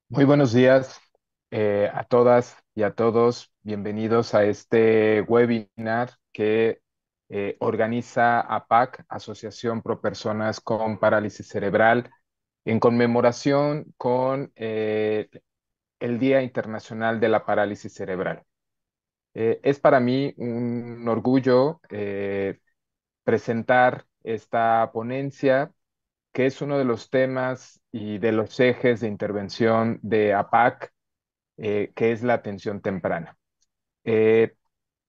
Muy buenos días a todas y a todos. Bienvenidos a este webinar que organiza APAC, Asociación Pro Personas con Parálisis Cerebral, en conmemoración con el Día Internacional de la Parálisis Cerebral. Es para mí un orgullo presentar esta ponencia, que es uno de los temas y de los ejes de intervención de APAC, que es la atención temprana. Eh,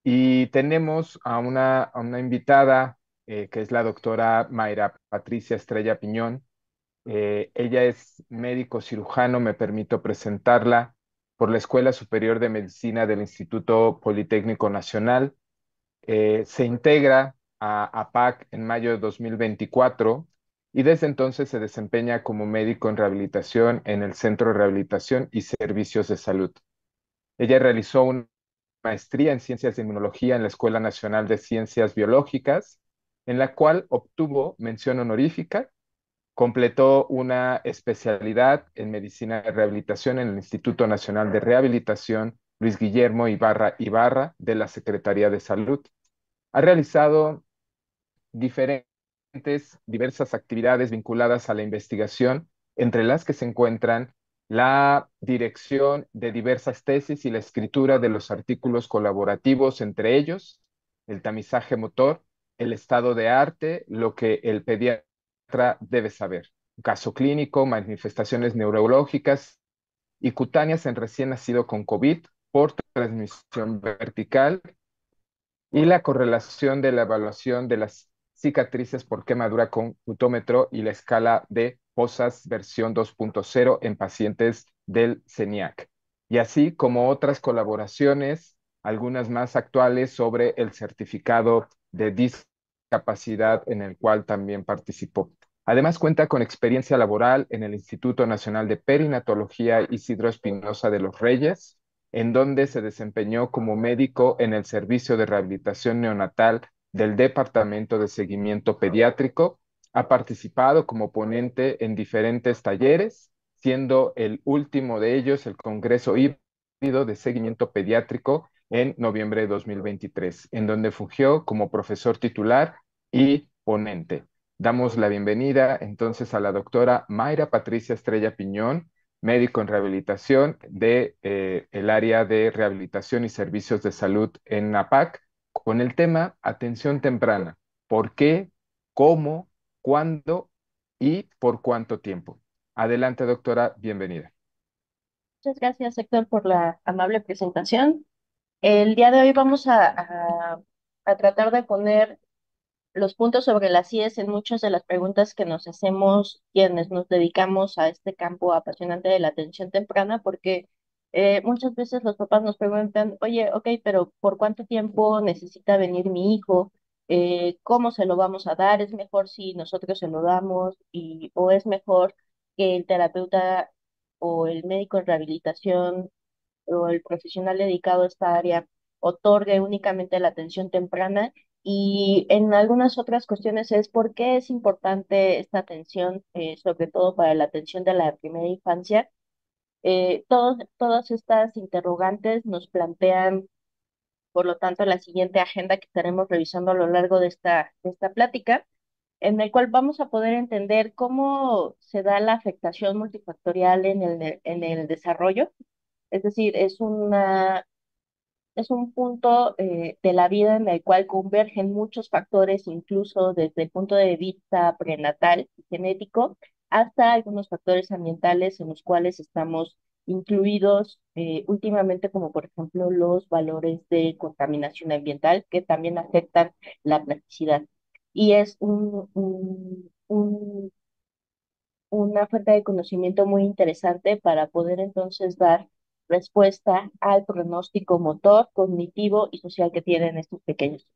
y tenemos a una invitada, que es la doctora Mayra Patricia Estrella Piñón. Ella es médico cirujano, me permito presentarla, por la Escuela Superior de Medicina del Instituto Politécnico Nacional. Se integra a APAC en mayo de 2024 y desde entonces se desempeña como médico en rehabilitación en el Centro de Rehabilitación y Servicios de Salud. Ella realizó una maestría en Ciencias de Inmunología en la Escuela Nacional de Ciencias Biológicas, en la cual obtuvo mención honorífica. Completó una especialidad en Medicina de Rehabilitación en el Instituto Nacional de Rehabilitación Luis Guillermo Ibarra Ibarra de la Secretaría de Salud. Ha realizado diferentes, diversas actividades vinculadas a la investigación, entre las que se encuentran la dirección de diversas tesis y la escritura de los artículos colaborativos, entre ellos el tamizaje motor, el estado de arte, lo que el pediatra debe saber, caso clínico, manifestaciones neurológicas y cutáneas en recién nacido con COVID por transmisión vertical, y la correlación de la evaluación de las cicatrices por quemadura con cutómetro y la escala de POSAS versión 2.0 en pacientes del CENIAC. Y así como otras colaboraciones, algunas más actuales, sobre el certificado de discapacidad en el cual también participó. Además, cuenta con experiencia laboral en el Instituto Nacional de Perinatología Isidro Espinosa de los Reyes, en donde se desempeñó como médico en el Servicio de Rehabilitación Neonatal del Departamento de Seguimiento Pediátrico. Ha participado como ponente en diferentes talleres, siendo el último de ellos el Congreso Híbrido de Seguimiento Pediátrico en noviembre de 2023, en donde fungió como profesor titular y ponente. Damos la bienvenida entonces a la doctora Mayra Patricia Estrella Piñón, médico en rehabilitación de el área de rehabilitación y servicios de salud en APAC, con el tema atención temprana. ¿Por qué? ¿Cómo? ¿Cuándo? ¿Y por cuánto tiempo? Adelante, doctora, bienvenida. Muchas gracias, Héctor, por la amable presentación. El día de hoy vamos a tratar de poner los puntos sobre las IES en muchas de las preguntas que nos hacemos quienes nos dedicamos a este campo apasionante de la atención temprana, porque muchas veces los papás nos preguntan, oye, ok, pero ¿por cuánto tiempo necesita venir mi hijo? ¿Cómo se lo vamos a dar? ¿Es mejor si nosotros se lo damos o es mejor que el terapeuta o el médico en rehabilitación o el profesional dedicado a esta área otorgue únicamente la atención temprana? Y en algunas otras cuestiones es por qué es importante esta atención, sobre todo para la atención de la primera infancia. Todas estas interrogantes nos plantean, por lo tanto, la siguiente agenda que estaremos revisando a lo largo de esta plática, en el cual vamos a poder entender cómo se da la afectación multifactorial en el desarrollo. Es decir, es un punto de la vida en el cual convergen muchos factores, incluso desde el punto de vista prenatal y genético, hasta algunos factores ambientales en los cuales estamos incluidos últimamente, como por ejemplo los valores de contaminación ambiental, que también afectan la plasticidad. Y es una fuente de conocimiento muy interesante para poder entonces dar respuesta al pronóstico motor, cognitivo y social que tienen estos pequeños.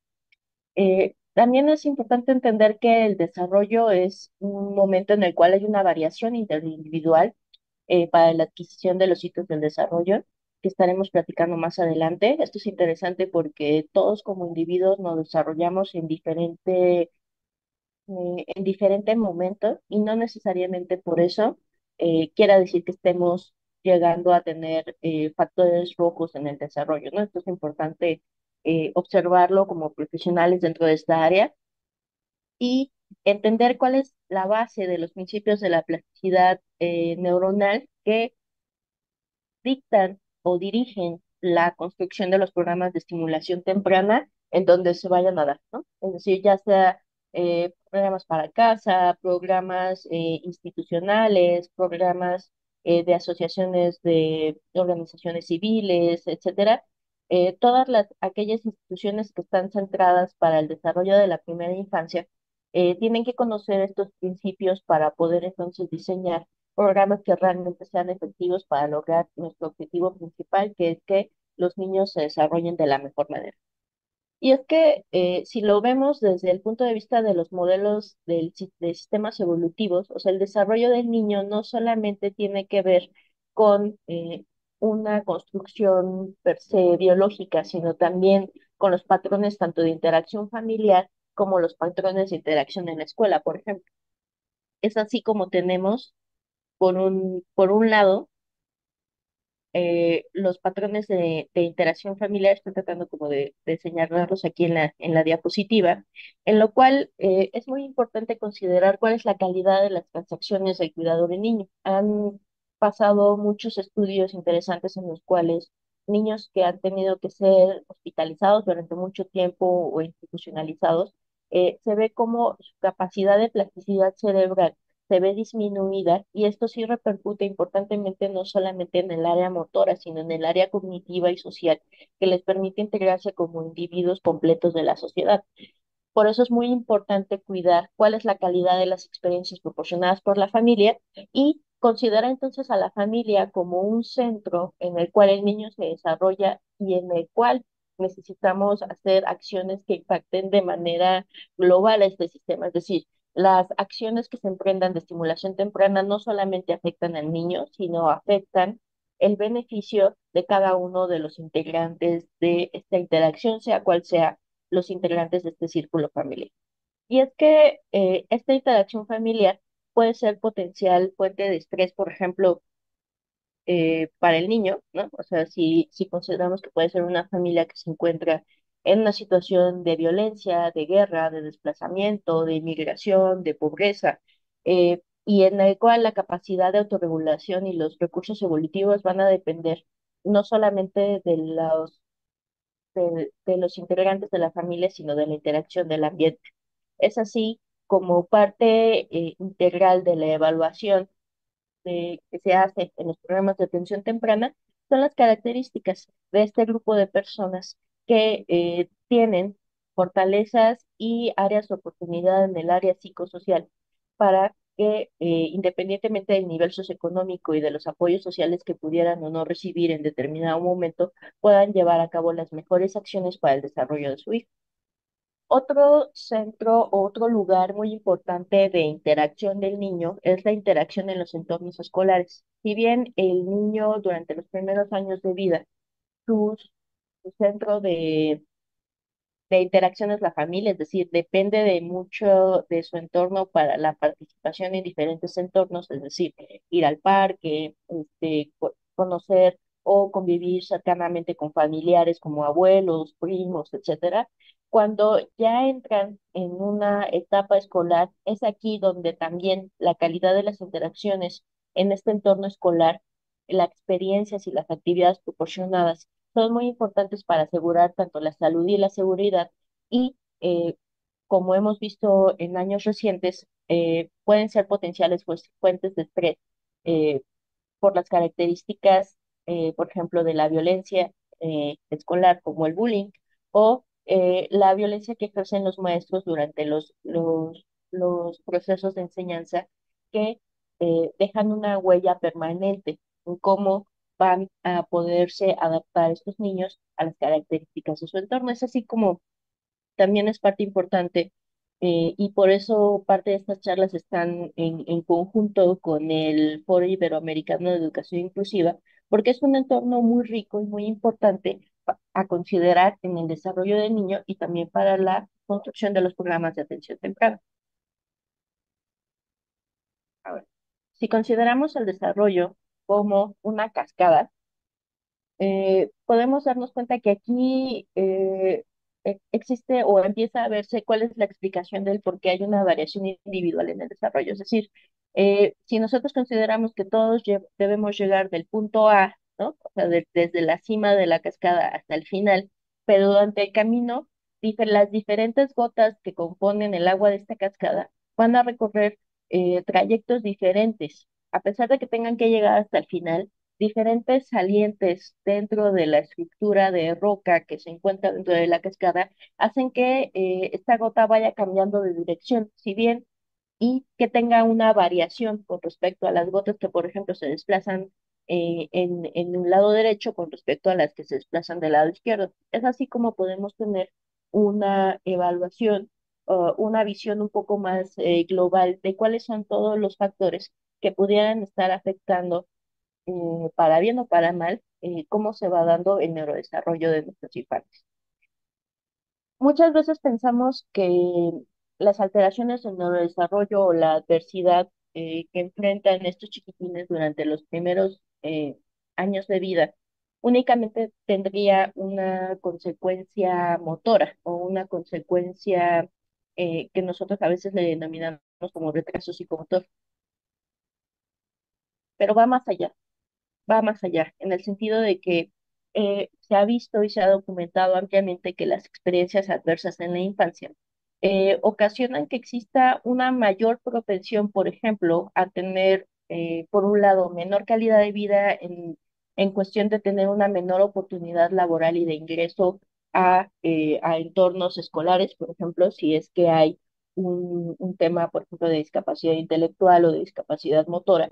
También es importante entender que el desarrollo es un momento en el cual hay una variación interindividual para la adquisición de los hitos del desarrollo, que estaremos platicando más adelante. Esto es interesante porque todos como individuos nos desarrollamos en diferentes momentos y no necesariamente por eso quiera decir que estemos llegando a tener factores rojos en el desarrollo, ¿no? Esto es importante observarlo como profesionales dentro de esta área y entender cuál es la base de los principios de la plasticidad neuronal que dictan o dirigen la construcción de los programas de estimulación temprana en donde se vayan a dar, ¿no? Es decir, ya sea programas para casa, programas institucionales, programas de asociaciones de organizaciones civiles, etcétera. Todas aquellas instituciones que están centradas para el desarrollo de la primera infancia tienen que conocer estos principios para poder entonces diseñar programas que realmente sean efectivos para lograr nuestro objetivo principal, que es que los niños se desarrollen de la mejor manera. Y es que si lo vemos desde el punto de vista de los modelos de sistemas evolutivos, o sea, el desarrollo del niño no solamente tiene que ver con una construcción per se biológica, sino también con los patrones tanto de interacción familiar como los patrones de interacción en la escuela, por ejemplo. Es así como tenemos, por un lado, los patrones de interacción familiar, estoy tratando como de señalarlos aquí en la diapositiva, en lo cual es muy importante considerar cuál es la calidad de las transacciones del cuidador de niño. Han pasado muchos estudios interesantes en los cuales niños que han tenido que ser hospitalizados durante mucho tiempo o institucionalizados, se ve como su capacidad de plasticidad cerebral se ve disminuida y esto sí repercute importantemente no solamente en el área motora, sino en el área cognitiva y social, que les permite integrarse como individuos completos de la sociedad. Por eso es muy importante cuidar cuál es la calidad de las experiencias proporcionadas por la familia y considerar entonces a la familia como un centro en el cual el niño se desarrolla y en el cual necesitamos hacer acciones que impacten de manera global a este sistema. Es decir, las acciones que se emprendan de estimulación temprana no solamente afectan al niño, sino afectan el beneficio de cada uno de los integrantes de esta interacción, sea cual sea los integrantes de este círculo familiar. Y es que esta interacción familiar puede ser potencial fuente de estrés, por ejemplo, para el niño, ¿no? O sea, si consideramos que puede ser una familia que se encuentra en una situación de violencia, de guerra, de desplazamiento, de inmigración, de pobreza, y en el cual la capacidad de autorregulación y los recursos evolutivos van a depender no solamente de los integrantes de la familia, sino de la interacción del ambiente. Es así como parte integral de la evaluación que se hace en los programas de atención temprana son las características de este grupo de personas que tienen fortalezas y áreas de oportunidad en el área psicosocial para que, independientemente del nivel socioeconómico y de los apoyos sociales que pudieran o no recibir en determinado momento, puedan llevar a cabo las mejores acciones para el desarrollo de su hijo. Otro centro, otro lugar muy importante de interacción del niño es la interacción en los entornos escolares. Si bien el niño durante los primeros años de vida, su, su centro de interacción es la familia, es decir, depende de mucho de su entorno para la participación en diferentes entornos, es decir, ir al parque, conocer o convivir cercanamente con familiares como abuelos, primos, etcétera. Cuando ya entran en una etapa escolar, es aquí donde también la calidad de las interacciones en este entorno escolar, las experiencias y las actividades proporcionadas son muy importantes para asegurar tanto la salud y la seguridad y como hemos visto en años recientes, pueden ser potenciales fuentes de estrés por las características, por ejemplo, de la violencia escolar como el bullying o la violencia que ejercen los maestros durante los procesos de enseñanza que dejan una huella permanente en cómo van a poderse adaptar estos niños a las características de su entorno. Es así como también es parte importante y por eso parte de estas charlas están en conjunto con el Foro Iberoamericano de Educación Inclusiva, porque es un entorno muy rico y muy importante a considerar en el desarrollo del niño y también para la construcción de los programas de atención temprana. Ahora, si consideramos el desarrollo como una cascada, podemos darnos cuenta que aquí existe o empieza a verse cuál es la explicación del por qué hay una variación individual en el desarrollo. Es decir, si nosotros consideramos que todos debemos llegar del punto A, ¿no? O sea, desde la cima de la cascada hasta el final, pero durante el camino, las diferentes gotas que componen el agua de esta cascada van a recorrer trayectos diferentes. A pesar de que tengan que llegar hasta el final, diferentes salientes dentro de la estructura de roca que se encuentra dentro de la cascada hacen que esta gota vaya cambiando de dirección, si bien y que tenga una variación con respecto a las gotas que, por ejemplo, se desplazan en un lado derecho con respecto a las que se desplazan del lado izquierdo. Es así como podemos tener una evaluación o una visión un poco más global de cuáles son todos los factores que pudieran estar afectando para bien o para mal, cómo se va dando el neurodesarrollo de nuestros infantes. Muchas veces pensamos que las alteraciones del neurodesarrollo o la adversidad que enfrentan estos chiquitines durante los primeros años de vida únicamente tendría una consecuencia motora o una consecuencia que nosotros a veces le denominamos como retraso psicomotor, pero va más allá, en el sentido de que se ha visto y se ha documentado ampliamente que las experiencias adversas en la infancia ocasionan que exista una mayor propensión, por ejemplo, a tener, por un lado, menor calidad de vida en cuestión de tener una menor oportunidad laboral y de ingreso a entornos escolares, por ejemplo, si es que hay un tema, por ejemplo, de discapacidad intelectual o de discapacidad motora.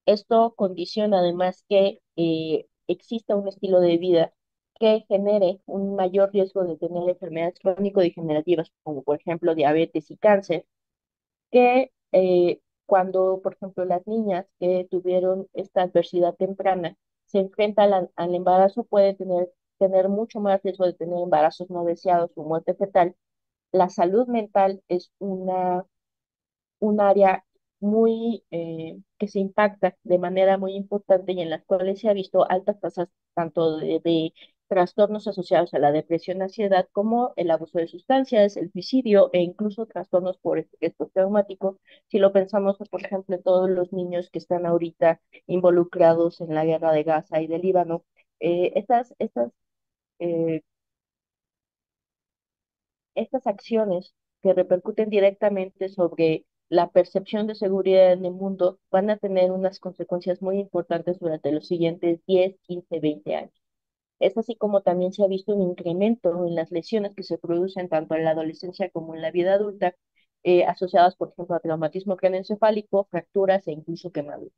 Esto condiciona además que exista un estilo de vida que genere un mayor riesgo de tener enfermedades crónico-degenerativas, como por ejemplo diabetes y cáncer, que cuando, por ejemplo, las niñas que tuvieron esta adversidad temprana se enfrentan al embarazo, puede tener mucho más riesgo de tener embarazos no deseados o muerte fetal. La salud mental es un área muy que se impacta de manera muy importante y en las cuales se ha visto altas tasas tanto de trastornos asociados a la depresión, ansiedad, como el abuso de sustancias, el suicidio e incluso trastornos por estrés postraumático. Si lo pensamos, por ejemplo, en todos los niños que están ahorita involucrados en la guerra de Gaza y de Líbano, estas eh, estas acciones que repercuten directamente sobre la percepción de seguridad en el mundo van a tener unas consecuencias muy importantes durante los siguientes 10, 15, 20 años. Es así como también se ha visto un incremento en las lesiones que se producen tanto en la adolescencia como en la vida adulta, asociadas, por ejemplo, a traumatismo craneoencefálico, fracturas e incluso quemaduras.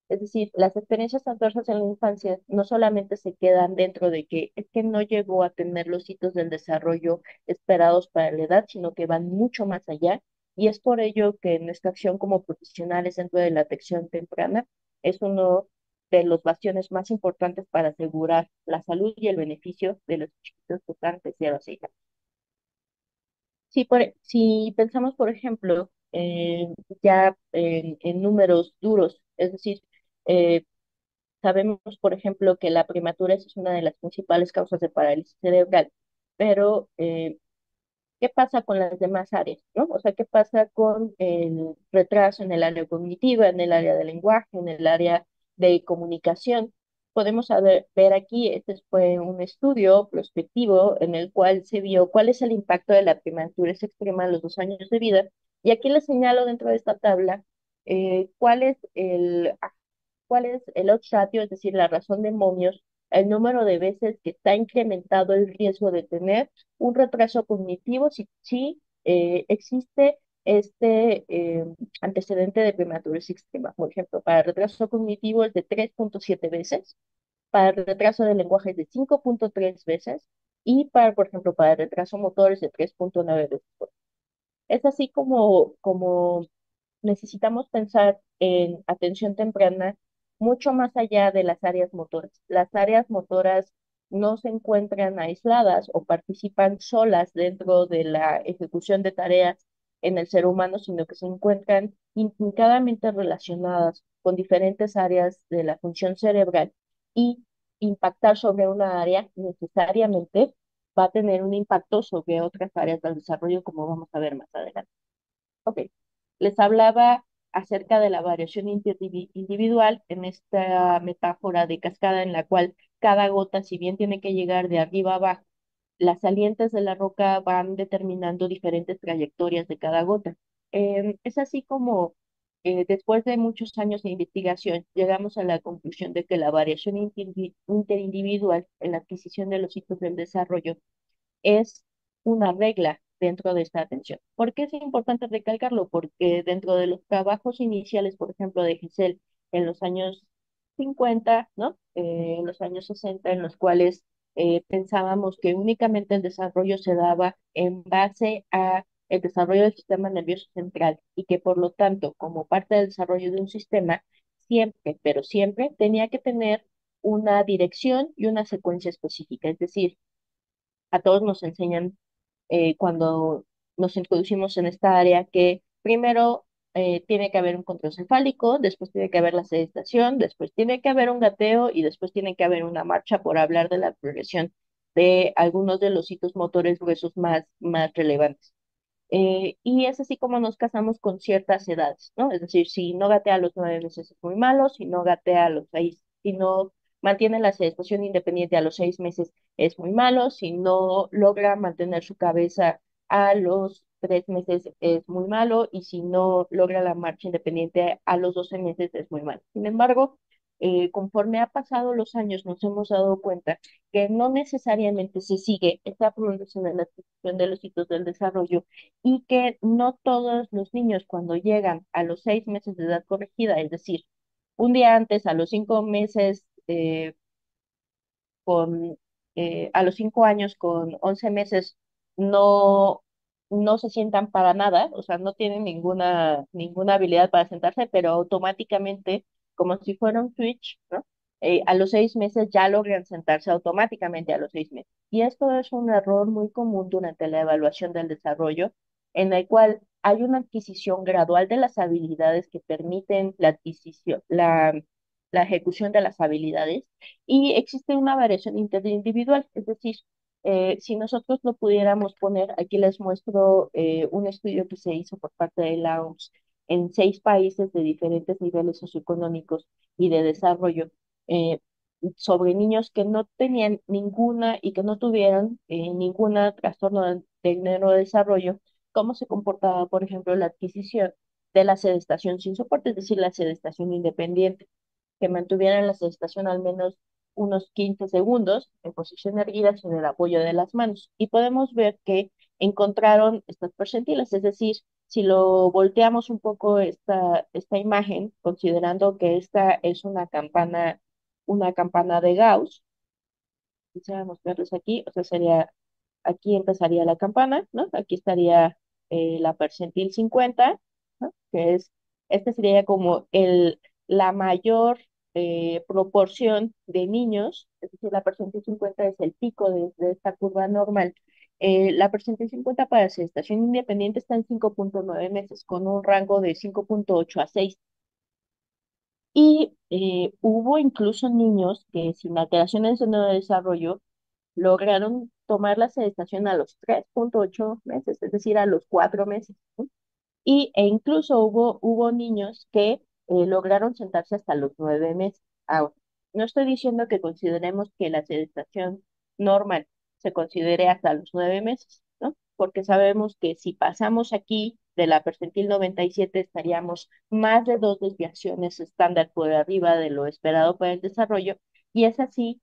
Es decir, las experiencias adversas en la infancia no solamente se quedan dentro de que es que no llegó a tener los hitos del desarrollo esperados para la edad, sino que van mucho más allá. Y es por ello que nuestra acción como profesionales dentro de la atención temprana es uno de los bastiones más importantes para asegurar la salud y el beneficio de los chiquitos que están de 0 a 6 años. Si pensamos, por ejemplo, ya en números duros, es decir, eh, sabemos, por ejemplo, que la prematurez es una de las principales causas de parálisis cerebral, pero ¿qué pasa con las demás áreas, ¿no? O sea, ¿qué pasa con el retraso en el área cognitiva, en el área del lenguaje, en el área de comunicación? Podemos ver aquí, este fue un estudio prospectivo en el cual se vio cuál es el impacto de la prematurez extrema a los 2 años de vida. Y aquí les señalo dentro de esta tabla cuál es el odds ratio, es decir, la razón de momios, el número de veces que está incrementado el riesgo de tener un retraso cognitivo si existe este antecedente de prematurez extrema. Por ejemplo, para el retraso cognitivo es de 3.7 veces, para el retraso del lenguaje es de 5.3 veces y para, por ejemplo, para el retraso motor es de 3.9 veces. Es así como necesitamos pensar en atención temprana mucho más allá de las áreas motoras. Las áreas motoras no se encuentran aisladas o participan solas dentro de la ejecución de tareas en el ser humano, sino que se encuentran intrincadamente relacionadas con diferentes áreas de la función cerebral y impactar sobre una área necesariamente va a tener un impacto sobre otras áreas del desarrollo, como vamos a ver más adelante. Ok, les hablaba acerca de la variación individual en esta metáfora de cascada en la cual cada gota, si bien tiene que llegar de arriba a abajo, las salientes de la roca van determinando diferentes trayectorias de cada gota. Es así como después de muchos años de investigación llegamos a la conclusión de que la variación interindividual en la adquisición de los hitos del desarrollo es una regla dentro de esta atención. ¿Por qué es importante recalcarlo? Porque dentro de los trabajos iniciales, por ejemplo, de Gesell en los años 50, ¿no? En los años 60, en los cuales pensábamos que únicamente el desarrollo se daba en base a el desarrollo del sistema nervioso central y que por lo tanto, como parte del desarrollo de un sistema, siempre, pero siempre tenía que tener una dirección y una secuencia específica. Es decir, a todos nos enseñan cuando nos introducimos en esta área que primero tiene que haber un control cefálico, después tiene que haber la sedestación, después tiene que haber un gateo y después tiene que haber una marcha por hablar de la progresión de algunos de los hitos motores gruesos más relevantes. Y es así como nos casamos con ciertas edades, ¿no? Es decir, si no gatea a los 9 meses es muy malo, si no gatea a los 6, si no mantiene la sedestación independiente a los 6 meses es muy malo, si no logra mantener su cabeza a los 3 meses es muy malo y si no logra la marcha independiente a los 12 meses es muy malo. Sin embargo, conforme ha pasado los años nos hemos dado cuenta que no necesariamente se sigue esta progresión en la adquisición de los hitos del desarrollo y que no todos los niños cuando llegan a los 6 meses de edad corregida, es decir, un día antes, a los 5 meses, a los 5 años con 11 meses, no, no se sientan para nada, o sea, no tienen ninguna habilidad para sentarse, pero automáticamente, como si fuera un switch, ¿no? A los 6 meses ya logran sentarse automáticamente a los 6 meses. Y esto es un error muy común durante la evaluación del desarrollo, en el cual hay una adquisición gradual de las habilidades que permiten la adquisición, la ejecución de las habilidades y existe una variación interindividual, es decir, si nosotros lo pudiéramos poner, aquí les muestro un estudio que se hizo por parte de la OMS en 6 países de diferentes niveles socioeconómicos y de desarrollo, eh, sobre niños que no tenían ninguna y que no tuvieron ninguna trastorno del neurodesarrollo, cómo se comportaba, por ejemplo, la adquisición de la sedestación sin soporte, es decir, la sedestación independiente que mantuvieran la sedestación al menos unos 15 segundos en posición erguida sin el apoyo de las manos. Y podemos ver que encontraron estas percentiles, es decir, si lo volteamos un poco esta imagen, considerando que esta es una campana de Gauss, quisiéramos verlos aquí, o sea, sería, aquí empezaría la campana, ¿no? Aquí estaría la percentil 50, ¿no? Que es, este sería como la mayor proporción de niños, es decir, la percentil 50 es el pico de esta curva normal. La percentil 50 para gestación independiente está en 5,9 meses, con un rango de 5,8 a 6. Y hubo incluso niños que sin alteraciones en el desarrollo lograron tomar la sedestación a los 3,8 meses, es decir, a los 4 meses, ¿no? E incluso hubo niños que lograron sentarse hasta los 9 meses. Ahora, no estoy diciendo que consideremos que la sedestación normal se considere hasta los 9 meses, ¿no? Porque sabemos que si pasamos aquí de la percentil 97 estaríamos más de 2 desviaciones estándar por arriba de lo esperado para el desarrollo, y es así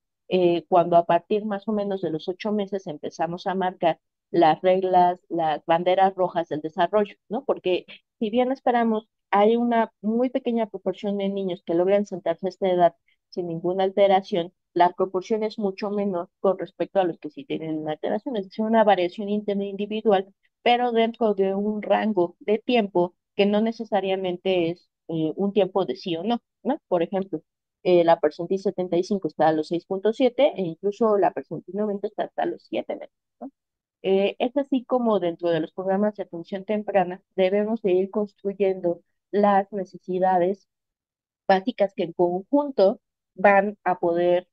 cuando a partir más o menos de los 8 meses empezamos a marcar las reglas, las banderas rojas del desarrollo, ¿no? Porque si bien esperamos, hay una muy pequeña proporción de niños que logran sentarse a esta edad sin ninguna alteración, la proporción es mucho menor con respecto a los que sí tienen una alteración, es decir, una variación interindividual, pero dentro de un rango de tiempo que no necesariamente es un tiempo de sí o no, ¿no? Por ejemplo, la percentil 75 está a los 6,7 e incluso la percentil 90 está hasta los 7 meses, ¿no? Es así como dentro de los programas de atención temprana debemos de ir construyendo las necesidades básicas que en conjunto van a poder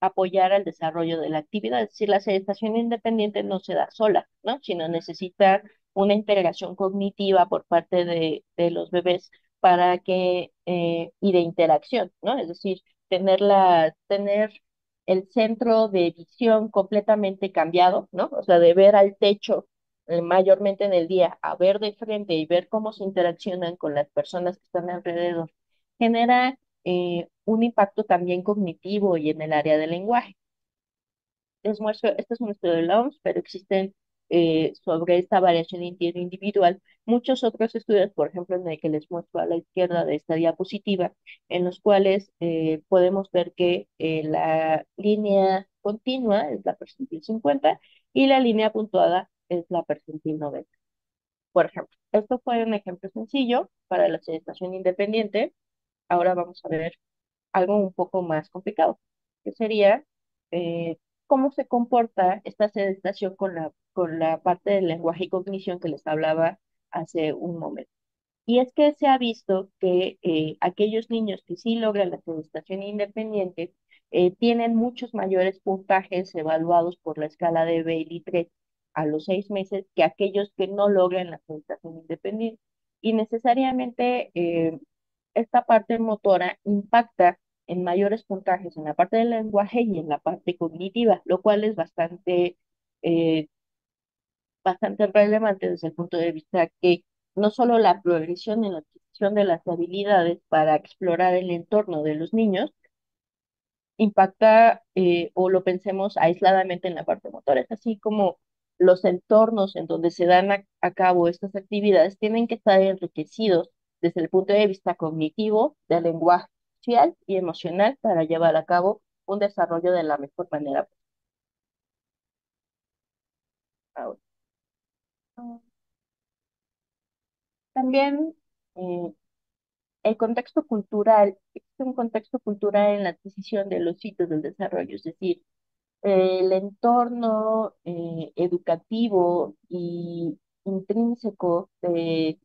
apoyar al desarrollo de la actividad. Es decir, la sedestación independiente no se da sola, ¿no? Sino necesita una integración cognitiva por parte de los bebés para que, y de interacción, ¿no? Es decir, tener el centro de visión completamente cambiado, ¿no? O sea, de ver al techo mayormente en el día, a ver de frente y ver cómo se interaccionan con las personas que están alrededor, genera un impacto también cognitivo y en el área del lenguaje. Les muestro, este es un estudio de la OMS, pero existen sobre esta variación individual muchos otros estudios, por ejemplo, en el que les muestro a la izquierda de esta diapositiva, en los cuales podemos ver que la línea continua es la percentil 50 y la línea puntuada es la percentil 90. Por ejemplo, esto fue un ejemplo sencillo para la sedestación independiente. Ahora vamos a ver algo un poco más complicado, que sería eh, cómo se comporta esta sedestación con la parte del lenguaje y cognición que les hablaba hace un momento. Y es que se ha visto que aquellos niños que sí logran la sedestación independiente tienen muchos mayores puntajes evaluados por la escala de Bailey-III a los 6 meses que aquellos que no logran la sedestación independiente. Y necesariamente esta parte motora impacta en mayores puntajes en la parte del lenguaje y en la parte cognitiva, lo cual es eh, bastante relevante desde el punto de vista que no solo la progresión en la adquisición de las habilidades para explorar el entorno de los niños impacta o lo pensemos aisladamente en la parte motora, es así como los entornos en donde se dan a cabo estas actividades tienen que estar enriquecidos desde el punto de vista cognitivo, del lenguaje social y emocional para llevar a cabo un desarrollo de la mejor manera. Ahora, también eh, el contexto cultural, existe un contexto cultural en la adquisición de los hitos del desarrollo, es decir, el entorno educativo y intrínseco de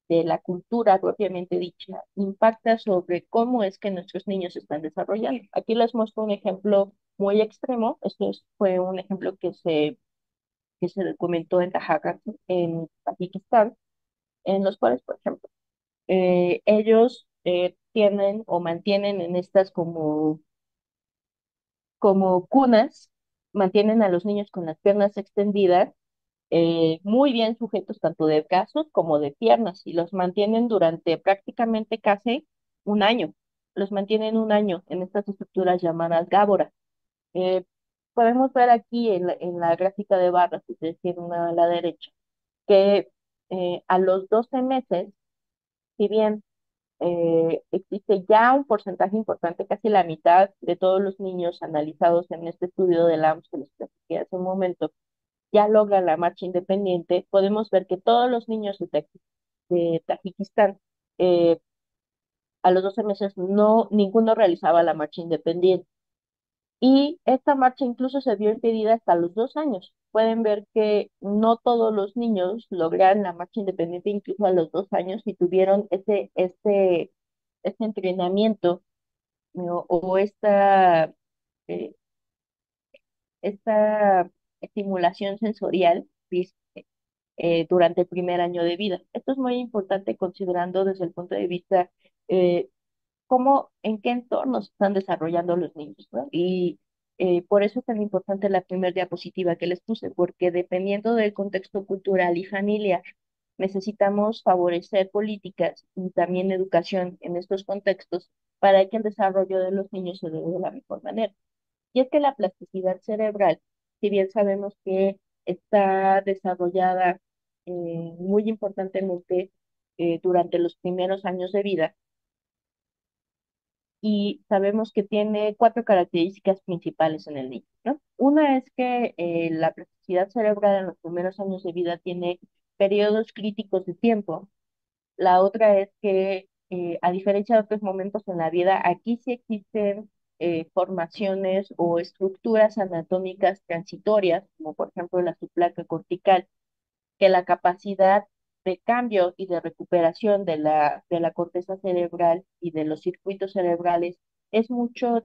la cultura propiamente dicha impacta sobre cómo es que nuestros niños se están desarrollando. Aquí les muestro un ejemplo muy extremo. Fue un ejemplo que se documentó en Tajaca, en Tayikistán, en los cuales, por ejemplo, ellos tienen o mantienen en estas como cunas, mantienen a los niños con las piernas extendidas, muy bien sujetos tanto de brazos como de piernas, y los mantienen durante prácticamente casi un año. Los mantienen un año en estas estructuras llamadas gábora. Eh, Podemos ver aquí en la gráfica de barras, es decir, una a la derecha, que a los 12 meses, si bien existe ya un porcentaje importante, casi la mitad de todos los niños analizados en este estudio de la OMS que les platiqué hace un momento, ya logran la marcha independiente. Podemos ver que todos los niños de Tajikistán a los 12 meses ninguno realizaba la marcha independiente. Y esta marcha incluso se vio impedida hasta los 2 años. Pueden ver que no todos los niños logran la marcha independiente incluso a los 2 años y tuvieron este entrenamiento, ¿no? O eh, esta estimulación sensorial durante el primer año de vida. Esto es muy importante considerando desde el punto de vista eh, en qué entornos se están desarrollando los niños, ¿no? Y por eso es tan importante la primera diapositiva que les puse, porque dependiendo del contexto cultural y familiar, necesitamos favorecer políticas y también educación en estos contextos para que el desarrollo de los niños se dé de la mejor manera. Y es que la plasticidad cerebral, si bien sabemos que está desarrollada muy importantemente durante los primeros años de vida, y sabemos que tiene cuatro características principales en el niño, ¿no? Una es que la plasticidad cerebral en los primeros años de vida tiene periodos críticos de tiempo. La otra es que, a diferencia de otros momentos en la vida, aquí sí existen formaciones o estructuras anatómicas transitorias, como por ejemplo la subplaca cortical, que la capacidad de cambio y de recuperación de la corteza cerebral y de los circuitos cerebrales es mucho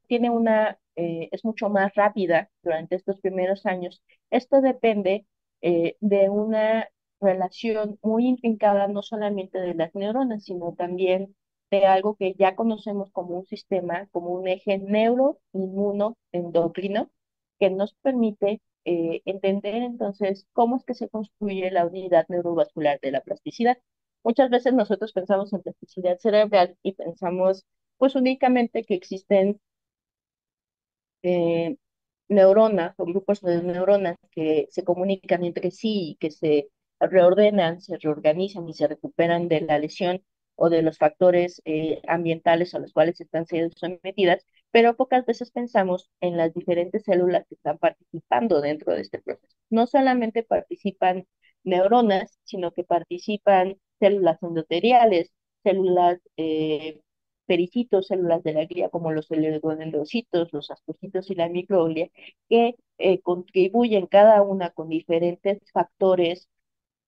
más rápida durante estos primeros años. Esto depende de una relación muy intrincada, no solamente de las neuronas, sino también de algo que ya conocemos como un sistema, como un eje neuroinmunoendocrino, que nos permite entender entonces cómo es que se construye la unidad neurovascular de la plasticidad. Muchas veces nosotros pensamos en plasticidad cerebral y pensamos pues únicamente que existen eh, neuronas o grupos de neuronas que se comunican entre sí y que se reordenan, se reorganizan y se recuperan de la lesión o de los factores ambientales a los cuales están siendo sometidas, pero pocas veces pensamos en las diferentes células que están participando dentro de este proceso. No solamente participan neuronas, sino que participan células endoteliales, células pericitos, células de la glía como los oligodendrocitos, los astocitos y la microglia, que contribuyen cada una con diferentes factores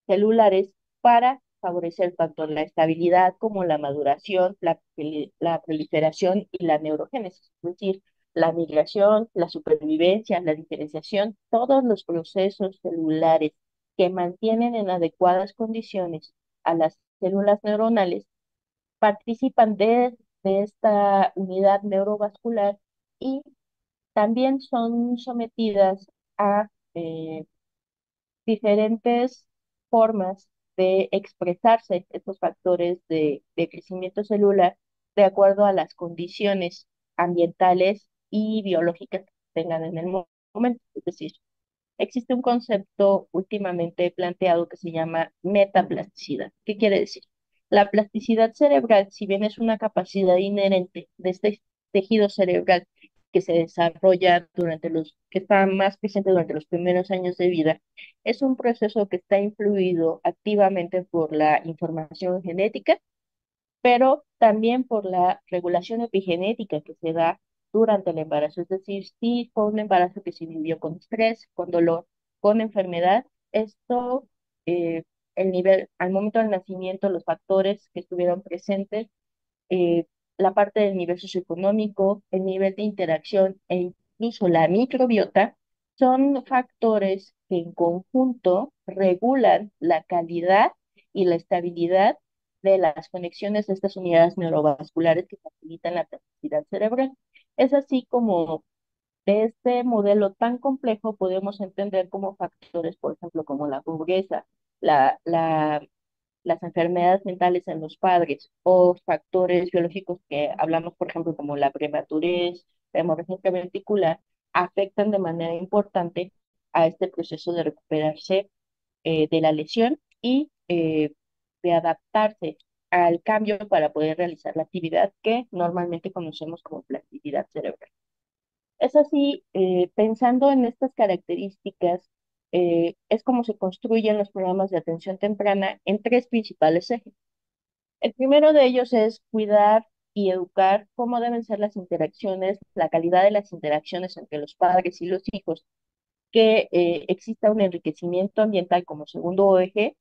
celulares para favorecer tanto la estabilidad como la maduración, la proliferación y la neurogénesis, es decir, la migración, la supervivencia, la diferenciación, todos los procesos celulares que mantienen en adecuadas condiciones a las células neuronales participan de esta unidad neurovascular y también son sometidas a diferentes formas de expresarse estos factores de crecimiento celular de acuerdo a las condiciones ambientales y biológicas que tengan en el momento. Es decir, existe un concepto últimamente planteado que se llama metaplasticidad. ¿Qué quiere decir? La plasticidad cerebral, si bien es una capacidad inherente de este tejido cerebral que se desarrolla que está más presente durante los primeros años de vida, es un proceso que está influido activamente por la información genética, pero también por la regulación epigenética que se da durante el embarazo. Es decir, si fue un embarazo que se vivió con estrés, con dolor, con enfermedad, esto, eh, al momento del nacimiento, los factores que estuvieron presentes, eh, la parte del nivel socioeconómico, el nivel de interacción e incluso la microbiota, son factores que en conjunto regulan la calidad y la estabilidad de las conexiones de estas unidades neurovasculares que facilitan la plasticidad cerebral. Es así como de este modelo tan complejo podemos entender como factores, por ejemplo, como la pobreza, la, la las enfermedades mentales en los padres o factores biológicos que hablamos, por ejemplo, como la prematurez, la hemorragia ventricular, afectan de manera importante a este proceso de recuperarse de la lesión y de adaptarse al cambio para poder realizar la actividad que normalmente conocemos como plasticidad cerebral. Es así, pensando en estas características, es como se construyen los programas de atención temprana en tres principales ejes. El primero de ellos es cuidar y educar cómo deben ser las interacciones, la calidad de las interacciones entre los padres y los hijos, que exista un enriquecimiento ambiental como segundo eje.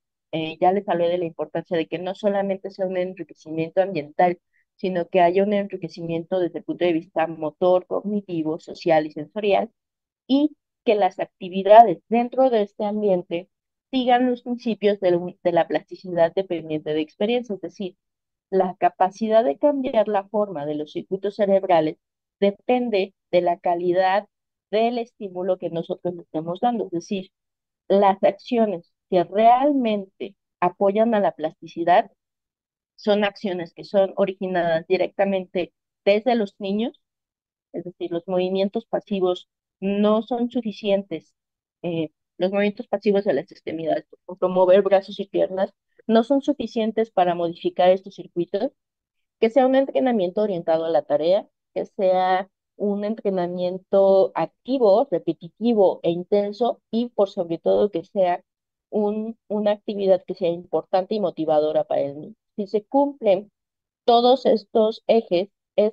Ya les hablé de la importancia de que no solamente sea un enriquecimiento ambiental, sino que haya un enriquecimiento desde el punto de vista motor, cognitivo, social y sensorial, y que las actividades dentro de este ambiente sigan los principios de la plasticidad dependiente de experiencia, es decir, la capacidad de cambiar la forma de los circuitos cerebrales depende de la calidad del estímulo que nosotros le estemos dando. Es decir, las acciones que realmente apoyan a la plasticidad son acciones que son originadas directamente desde los niños, es decir, los movimientos pasivos no son suficientes. Los movimientos pasivos de las extremidades, por ejemplo, mover brazos y piernas, no son suficientes para modificar estos circuitos, que sea un entrenamiento orientado a la tarea, que sea un entrenamiento activo, repetitivo e intenso y por sobre todo que sea una actividad que sea importante y motivadora para el niño. Si se cumplen todos estos ejes, es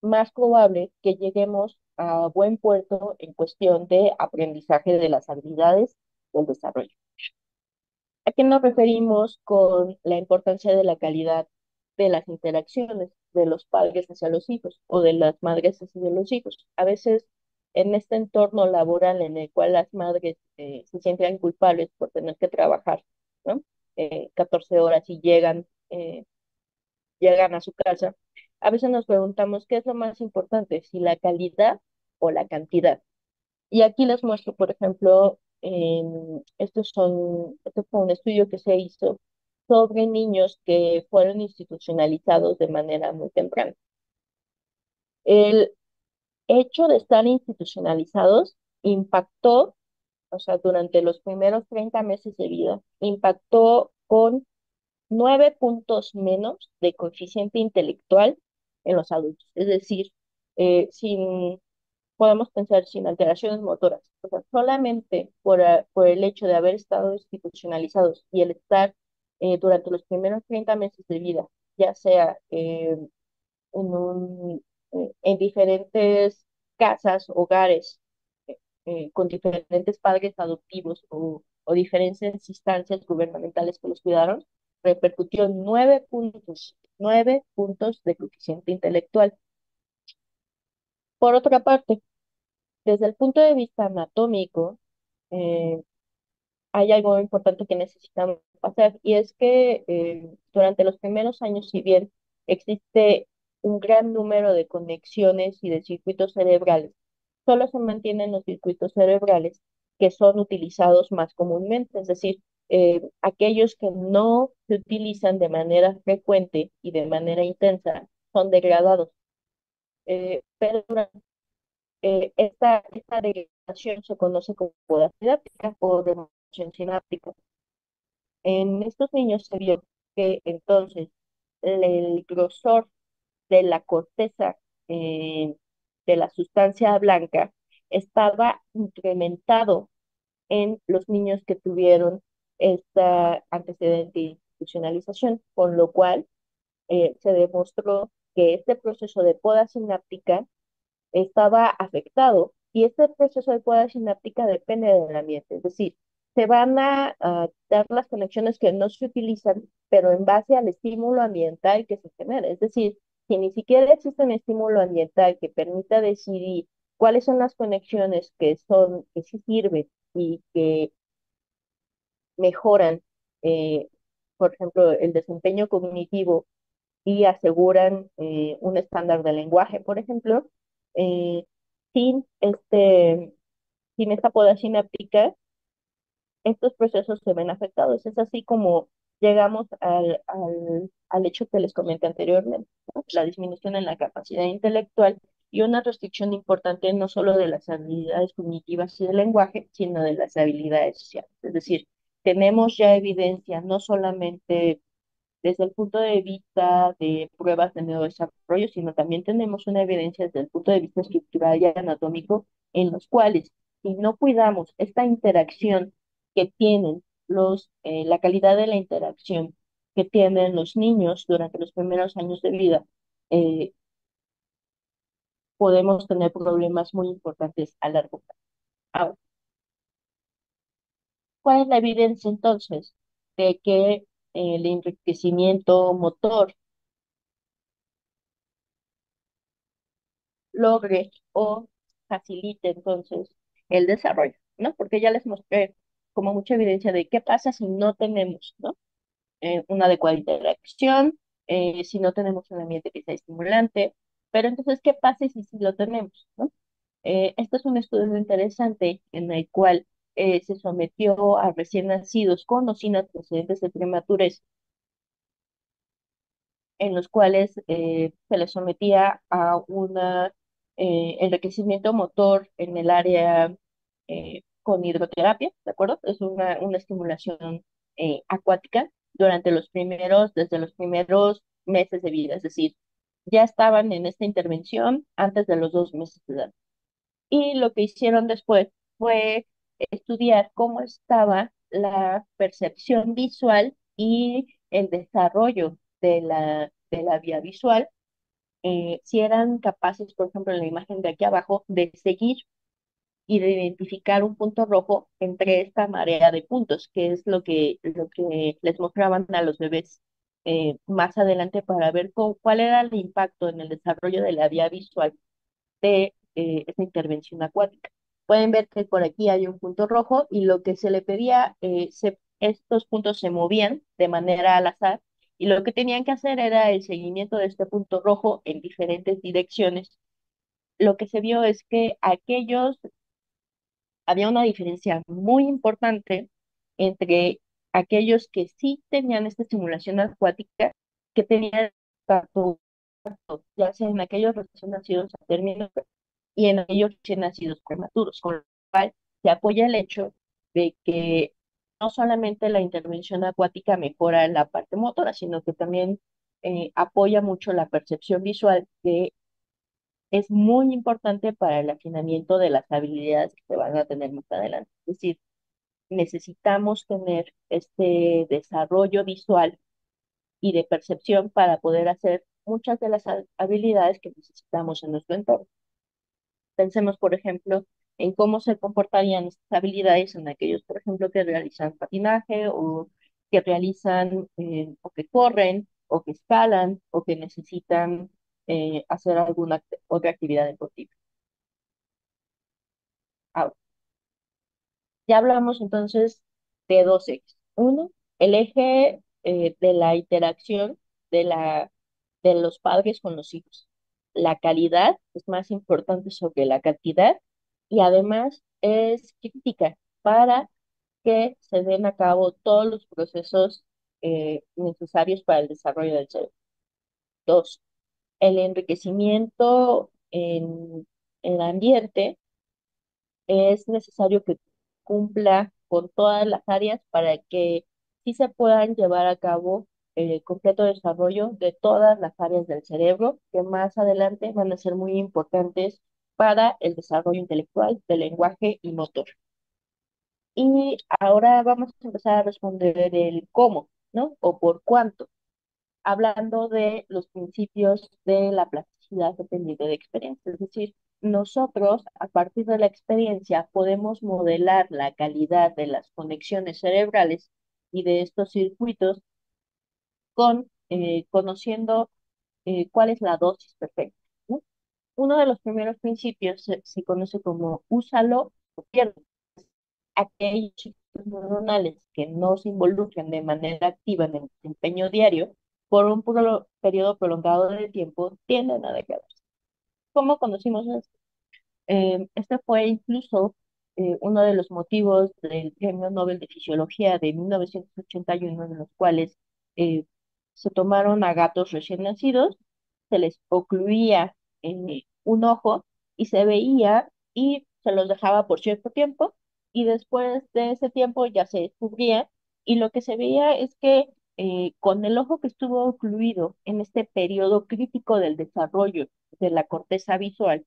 más probable que lleguemos a buen puerto en cuestión de aprendizaje de las habilidades del desarrollo. ¿A qué nos referimos con la importancia de la calidad de las interacciones de los padres hacia los hijos o de las madres hacia los hijos? A veces en este entorno laboral en el cual las madres se sienten culpables por tener que trabajar, ¿no? 14 horas y llegan a su casa, a veces nos preguntamos qué es lo más importante, si la calidad o la cantidad. Y aquí les muestro, por ejemplo, este fue un estudio que se hizo sobre niños que fueron institucionalizados de manera muy temprana. El hecho de estar institucionalizados impactó, o sea, durante los primeros 30 meses de vida, impactó con 9 puntos menos de coeficiente intelectual en los adultos. Es decir, sin podemos pensar sin alteraciones motoras. O sea, solamente por el hecho de haber estado institucionalizados y el estar durante los primeros 30 meses de vida, ya sea en diferentes casas, hogares, con diferentes padres adoptivos o diferentes instancias gubernamentales que los cuidaron, repercutió en 9 puntos de coeficiente intelectual. Por otra parte, desde el punto de vista anatómico, eh, hay algo importante que necesitamos hacer y es que durante los primeros años, si bien existe un gran número de conexiones y de circuitos cerebrales, solo se mantienen los circuitos cerebrales que son utilizados más comúnmente, es decir, aquellos que no se utilizan de manera frecuente y de manera intensa son degradados. Pero esta degradación se conoce como poda sináptica o democión sináptica. En estos niños se vio que entonces el grosor de la corteza eh, de la sustancia blanca estaba incrementado en los niños que tuvieron esta antecedente de institucionalización, con lo cual se demostró que este proceso de poda sináptica estaba afectado y este proceso de poda sináptica depende del ambiente, es decir, se van a dar las conexiones que no se utilizan, pero en base al estímulo ambiental que se genera, es decir, si ni siquiera existe un estímulo ambiental que permita decidir cuáles son las conexiones que sí sirven y que mejoran, eh, por ejemplo, el desempeño cognitivo y aseguran un estándar de lenguaje, por ejemplo, eh, sin, sin esta poda sináptica, estos procesos se ven afectados. Es así como llegamos al hecho que les comenté anteriormente, ¿no? La disminución en la capacidad intelectual y una restricción importante no solo de las habilidades cognitivas y del lenguaje, sino de las habilidades sociales. Es decir, tenemos ya evidencia no solamente desde el punto de vista de pruebas de neurodesarrollo, sino también tenemos una evidencia desde el punto de vista estructural y anatómico en los cuales, si no cuidamos esta interacción que tienen la calidad de la interacción que tienen los niños durante los primeros años de vida, eh, podemos tener problemas muy importantes a largo plazo. Ahora, ¿cuál es la evidencia entonces de que el enriquecimiento motor logre o facilite entonces el desarrollo, ¿no? Porque ya les mostré como mucha evidencia de qué pasa si no tenemos, ¿no? Una adecuada interacción, si no tenemos un ambiente que sea estimulante, pero entonces, ¿qué pasa si sí lo tenemos, ¿no? Este es un estudio interesante en el cual se sometió a recién nacidos con o sin antecedentes de prematurez en los cuales se les sometía a un enriquecimiento motor en el área con hidroterapia, ¿de acuerdo? Es una estimulación acuática desde los primeros meses de vida, es decir, ya estaban en esta intervención antes de los 2 meses de edad. Y lo que hicieron después fue estudiar cómo estaba la percepción visual y el desarrollo de la vía visual, si eran capaces, por ejemplo, en la imagen de aquí abajo, de seguir y de identificar un punto rojo entre esta marea de puntos, que es lo que les mostraban a los bebés más adelante para ver cuál era el impacto en el desarrollo de la vía visual de esa intervención acuática. Pueden ver que por aquí hay un punto rojo y lo que se le pedía, estos puntos se movían de manera al azar y lo que tenían que hacer era el seguimiento de este punto rojo en diferentes direcciones. Lo que se vio es que había una diferencia muy importante entre aquellos que sí tenían esta estimulación acuática, que tenían tanto, ya sea en aquellos recién nacidos a término y en aquellos recién nacidos prematuros, con lo cual se apoya el hecho de que no solamente la intervención acuática mejora la parte motora, sino que también apoya mucho la percepción visual, que es muy importante para el afinamiento de las habilidades que se van a tener más adelante. Es decir, necesitamos tener este desarrollo visual y de percepción para poder hacer muchas de las habilidades que necesitamos en nuestro entorno. Pensemos, por ejemplo, en cómo se comportarían estas habilidades en aquellos, por ejemplo, que realizan patinaje o que realizan o que corren o que escalan o que necesitan hacer alguna otra actividad deportiva. Ahora, ya hablamos entonces de dos ejes. Uno, el eje de la interacción de de los padres con los hijos. La calidad es más importante sobre la cantidad y además es crítica para que se den a cabo todos los procesos necesarios para el desarrollo del cerebro. Dos, el enriquecimiento en el ambiente es necesario que cumpla con todas las áreas para que sí se puedan llevar a cabo el completo desarrollo de todas las áreas del cerebro, que más adelante van a ser muy importantes para el desarrollo intelectual, del lenguaje y motor. Y ahora vamos a empezar a responder el cómo, ¿no? O por cuánto, hablando de los principios de la plasticidad dependiente de experiencia. Es decir, nosotros, a partir de la experiencia, podemos modelar la calidad de las conexiones cerebrales y de estos circuitos conociendo cuál es la dosis perfecta, ¿no? Uno de los primeros principios se conoce como úsalo o piérdelo. Aquellos circuitos neuronales que no se involucran de manera activa en el desempeño diario por un periodo prolongado de tiempo tienden a degradarse. ¿Cómo conocimos esto? Este fue incluso uno de los motivos del Premio Nobel de Fisiología de 1981, en los cuales eh, se tomaron a gatos recién nacidos, se les ocluía un ojo y se veía y se los dejaba por cierto tiempo y después de ese tiempo ya se descubría y lo que se veía es que con el ojo que estuvo ocluido en este periodo crítico del desarrollo de la corteza visual,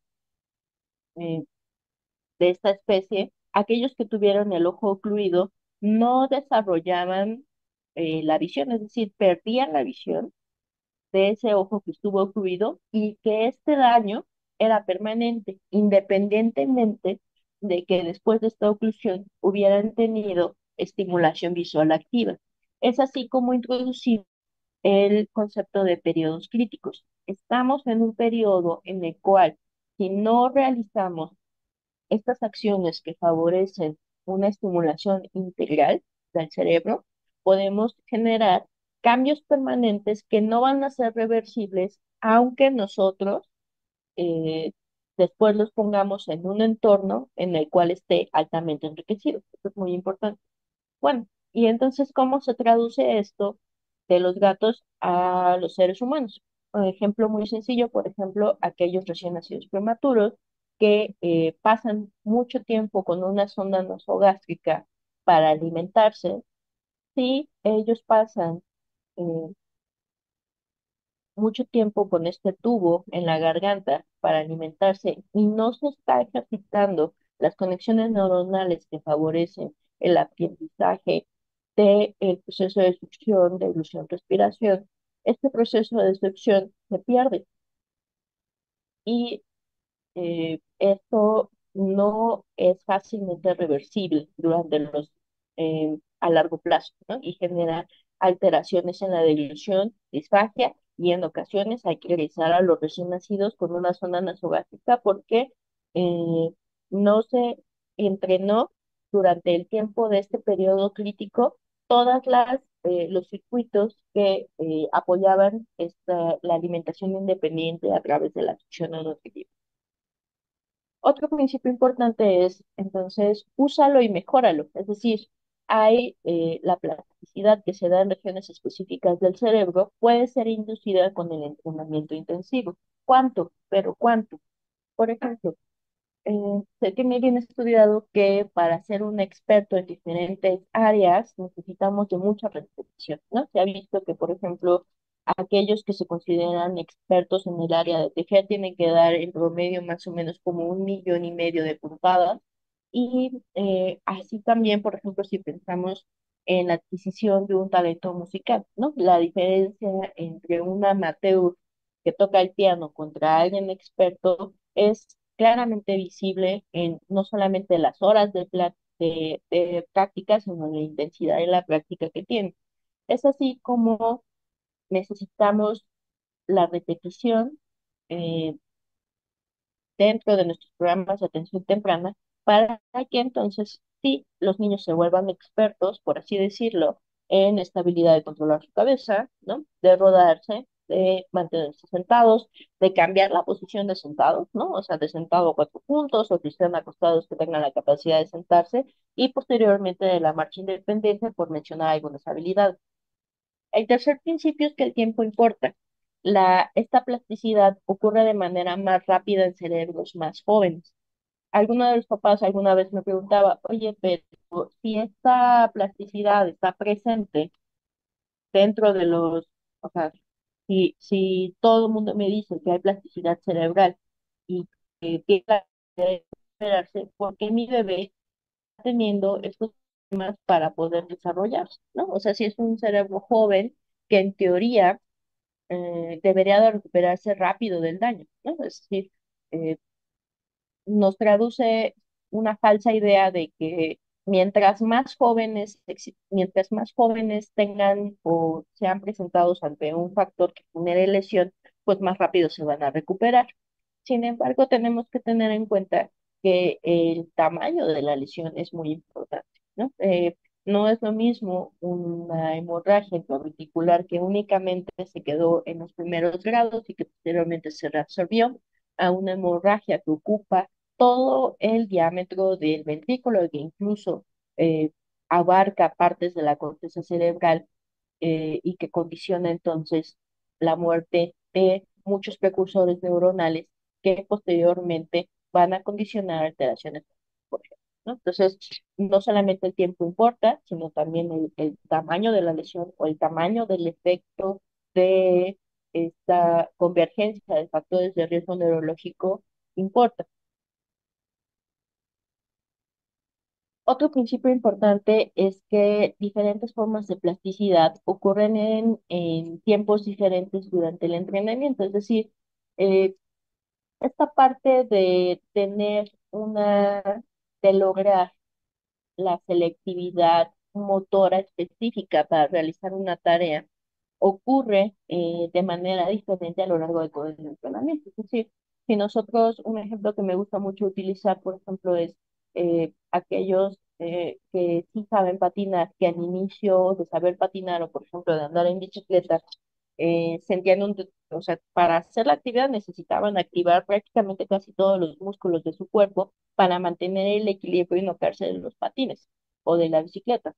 eh, de esta especie, aquellos que tuvieron el ojo ocluido no desarrollaban la visión, es decir, perdían la visión de ese ojo que estuvo ocluido y que este daño era permanente, independientemente de que después de esta oclusión hubieran tenido estimulación visual activa. Es así como introducir el concepto de periodos críticos. Estamos en un periodo en el cual, si no realizamos estas acciones que favorecen una estimulación integral del cerebro, podemos generar cambios permanentes que no van a ser reversibles, aunque nosotros eh, después los pongamos en un entorno en el cual esté altamente enriquecido. Esto es muy importante. Bueno, y entonces, ¿cómo se traduce esto de los gatos a los seres humanos? Un ejemplo muy sencillo, por ejemplo, aquellos recién nacidos prematuros que pasan mucho tiempo con una sonda nasogástrica para alimentarse. Si ellos pasan eh, mucho tiempo con este tubo en la garganta para alimentarse y no se está ejercitando las conexiones neuronales que favorecen el aprendizaje del proceso de succión, de ilusión, respiración, este proceso de succión se pierde y esto no es fácilmente reversible a largo plazo, ¿no? Y genera alteraciones en la deglución, disfagia, y en ocasiones hay que regresar a los recién nacidos con una zona nasogástrica porque eh, no se entrenó durante el tiempo de este periodo crítico todas los circuitos que apoyaban la alimentación independiente a través de la succión no nutritiva. Otro principio importante es, entonces, úsalo y mejóralo. Es decir, hay la plasticidad que se da en regiones específicas del cerebro, puede ser inducida con el entrenamiento intensivo. ¿Cuánto? Pero ¿cuánto? Por ejemplo, se tiene bien estudiado que para ser un experto en diferentes áreas necesitamos de mucha repetición, ¿no? Se ha visto que, por ejemplo, aquellos que se consideran expertos en el área de tejer tienen que dar en promedio más o menos como 1,5 millones de puntadas. Y así también, por ejemplo, si pensamos en la adquisición de un talento musical, ¿no? La diferencia entre un amateur que toca el piano contra alguien experto es claramente visible en no solamente las horas de práctica, sino en la intensidad de la práctica que tiene. Es así como necesitamos la repetición eh, dentro de nuestros programas de atención temprana para que entonces sí los niños se vuelvan expertos, por así decirlo, en estabilidad de controlar su cabeza, ¿no? De rodarse, de mantenerse sentados, de cambiar la posición de sentados, ¿no? O sea, de sentado a 4 puntos, o que estén acostados que tengan la capacidad de sentarse, y posteriormente de la marcha independiente, por mencionar algunas habilidades. El tercer principio es que el tiempo importa. Esta plasticidad ocurre de manera más rápida en cerebros más jóvenes. Alguno de los papás alguna vez me preguntaba, oye, pero si esta plasticidad está presente dentro o sea, si todo el mundo me dice que hay plasticidad cerebral y que tiene la capacidad de recuperarse, ¿por qué mi bebé está teniendo estos problemas para poder desarrollarse, ¿no? O sea, si es un cerebro joven que en teoría debería de recuperarse rápido del daño, ¿no? Es decir, eh, nos traduce una falsa idea de que mientras más jóvenes tengan o sean presentados ante un factor que genere lesión, pues más rápido se van a recuperar. Sin embargo, tenemos que tener en cuenta que el tamaño de la lesión es muy importante, ¿no? No es lo mismo una hemorragia intraarticular que únicamente se quedó en los primeros grados y que posteriormente se reabsorbió a una hemorragia que ocupa todo el diámetro del ventrículo y que incluso eh, abarca partes de la corteza cerebral y que condiciona entonces la muerte de muchos precursores neuronales que posteriormente van a condicionar alteraciones, por ejemplo, ¿no? Entonces, no solamente el tiempo importa, sino también el tamaño de la lesión o el tamaño del efecto de esta convergencia de factores de riesgo neurológico importa. Otro principio importante es que diferentes formas de plasticidad ocurren en tiempos diferentes durante el entrenamiento. Es decir, eh, esta parte de lograr la selectividad motora específica para realizar una tarea ocurre de manera diferente a lo largo de todo el entrenamiento. Es decir, si nosotros, un ejemplo que me gusta mucho utilizar, por ejemplo, es aquellos que sí saben patinar, que al inicio de saber patinar o, por ejemplo, de andar en bicicleta, sentían o sea, para hacer la actividad necesitaban activar prácticamente casi todos los músculos de su cuerpo para mantener el equilibrio y no caerse de los patines o de la bicicleta.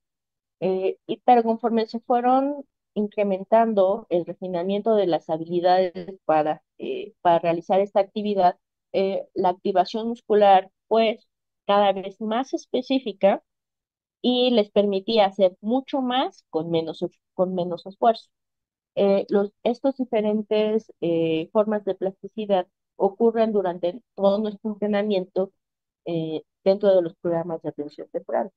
Pero conforme se fueron incrementando el refinamiento de las habilidades para realizar esta actividad, la activación muscular pues cada vez más específica y les permitía hacer mucho más con menos esfuerzo. Estos diferentes formas de plasticidad ocurren durante todo nuestro entrenamiento dentro de los programas de atención temprana.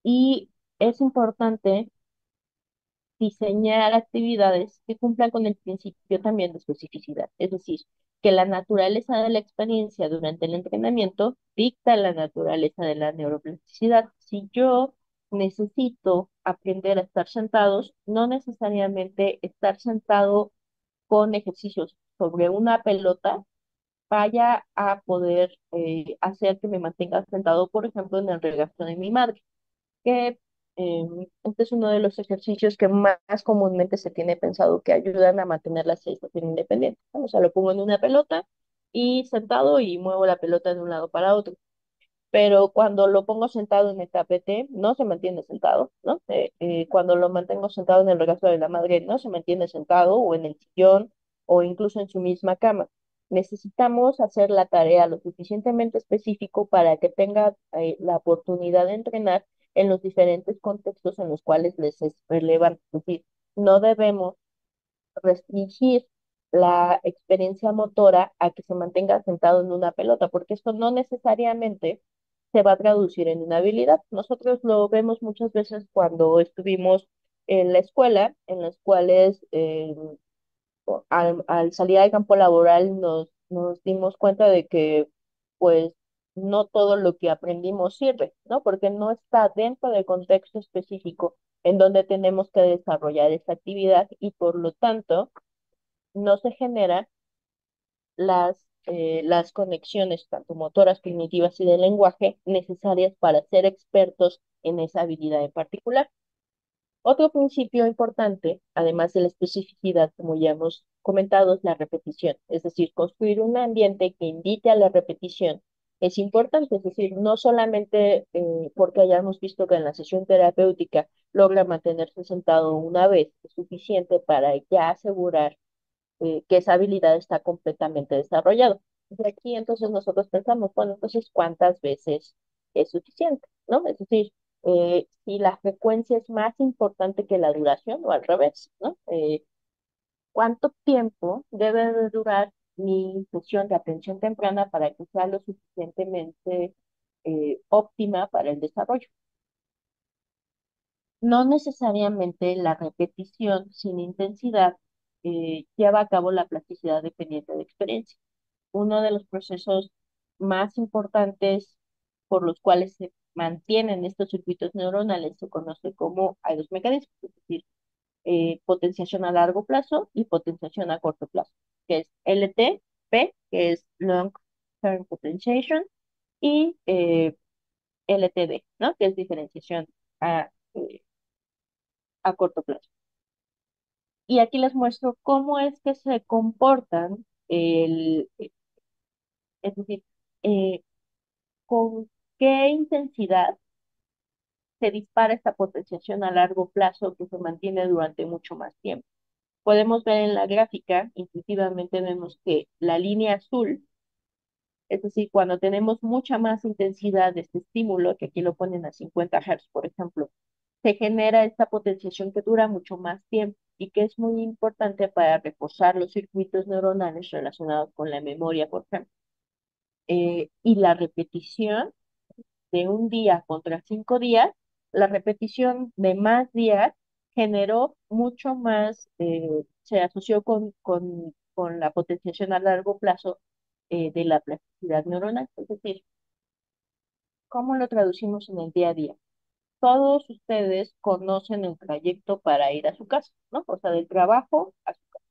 Y es importante diseñar actividades que cumplan con el principio también de especificidad. Es decir, que la naturaleza de la experiencia durante el entrenamiento dicta la naturaleza de la neuroplasticidad. Si yo necesito aprender a estar sentados, no necesariamente estar sentado con ejercicios sobre una pelota vaya a poder hacer que me mantenga sentado, por ejemplo, en el regazo de mi madre, que este es uno de los ejercicios que más comúnmente se tiene pensado que ayudan a mantener la sensación independiente, ¿no? O sea, lo pongo en una pelota y sentado y muevo la pelota de un lado para otro, pero cuando lo pongo sentado en el tapete, no se mantiene sentado, ¿no? Cuando lo mantengo sentado en el regazo de la madre, no se mantiene sentado o en el sillón o incluso en su misma cama. Necesitamos hacer la tarea lo suficientemente específico para que tenga la oportunidad de entrenar en los diferentes contextos en los cuales les es relevante. Es decir, no debemos restringir la experiencia motora a que se mantenga sentado en una pelota, porque esto no necesariamente se va a traducir en una habilidad. Nosotros lo vemos muchas veces cuando estuvimos en la escuela, en las cuales al salir al campo laboral nos dimos cuenta de que pues no todo lo que aprendimos sirve, ¿no? Porque no está dentro del contexto específico en donde tenemos que desarrollar esta actividad y por lo tanto no se generan las conexiones, tanto motoras, cognitivas y de lenguaje, necesarias para ser expertos en esa habilidad en particular. Otro principio importante, además de la especificidad, como ya hemos comentado, es la repetición, es decir, construir un ambiente que invite a la repetición. Es importante, es decir, no solamente porque hayamos visto que en la sesión terapéutica logra mantenerse sentado una vez, es suficiente para ya asegurar que esa habilidad está completamente desarrollada. De aquí entonces nosotros pensamos, bueno, entonces, ¿cuántas veces es suficiente? ¿No? Es decir, si la frecuencia es más importante que la duración o al revés, ¿no? ¿Cuánto tiempo debe de durar mi sesión de atención temprana para que sea lo suficientemente óptima para el desarrollo? No necesariamente la repetición sin intensidad lleva a cabo la plasticidad dependiente de experiencia. Uno de los procesos más importantes por los cuales se mantienen estos circuitos neuronales se conoce como, hay dos mecanismos, es decir, potenciación a largo plazo y potenciación a corto plazo, que es LTP, que es Long Term Potentiation, y LTD, ¿no? Que es diferenciación a, a corto plazo. Y aquí les muestro cómo es que se comportan, es decir, eh, con qué intensidad se dispara esta potenciación a largo plazo que se mantiene durante mucho más tiempo. Podemos ver en la gráfica, intuitivamente vemos que la línea azul, es decir, cuando tenemos mucha más intensidad de este estímulo, que aquí lo ponen a 50 Hz, por ejemplo, se genera esta potenciación que dura mucho más tiempo y que es muy importante para reforzar los circuitos neuronales relacionados con la memoria, por ejemplo. Y la repetición de un día contra 5 días, la repetición de más días generó mucho más, se asoció con la potenciación a largo plazo de la plasticidad neuronal. Es decir, ¿cómo lo traducimos en el día a día? Todos ustedes conocen el trayecto para ir a su casa, ¿no? O sea, del trabajo a su casa.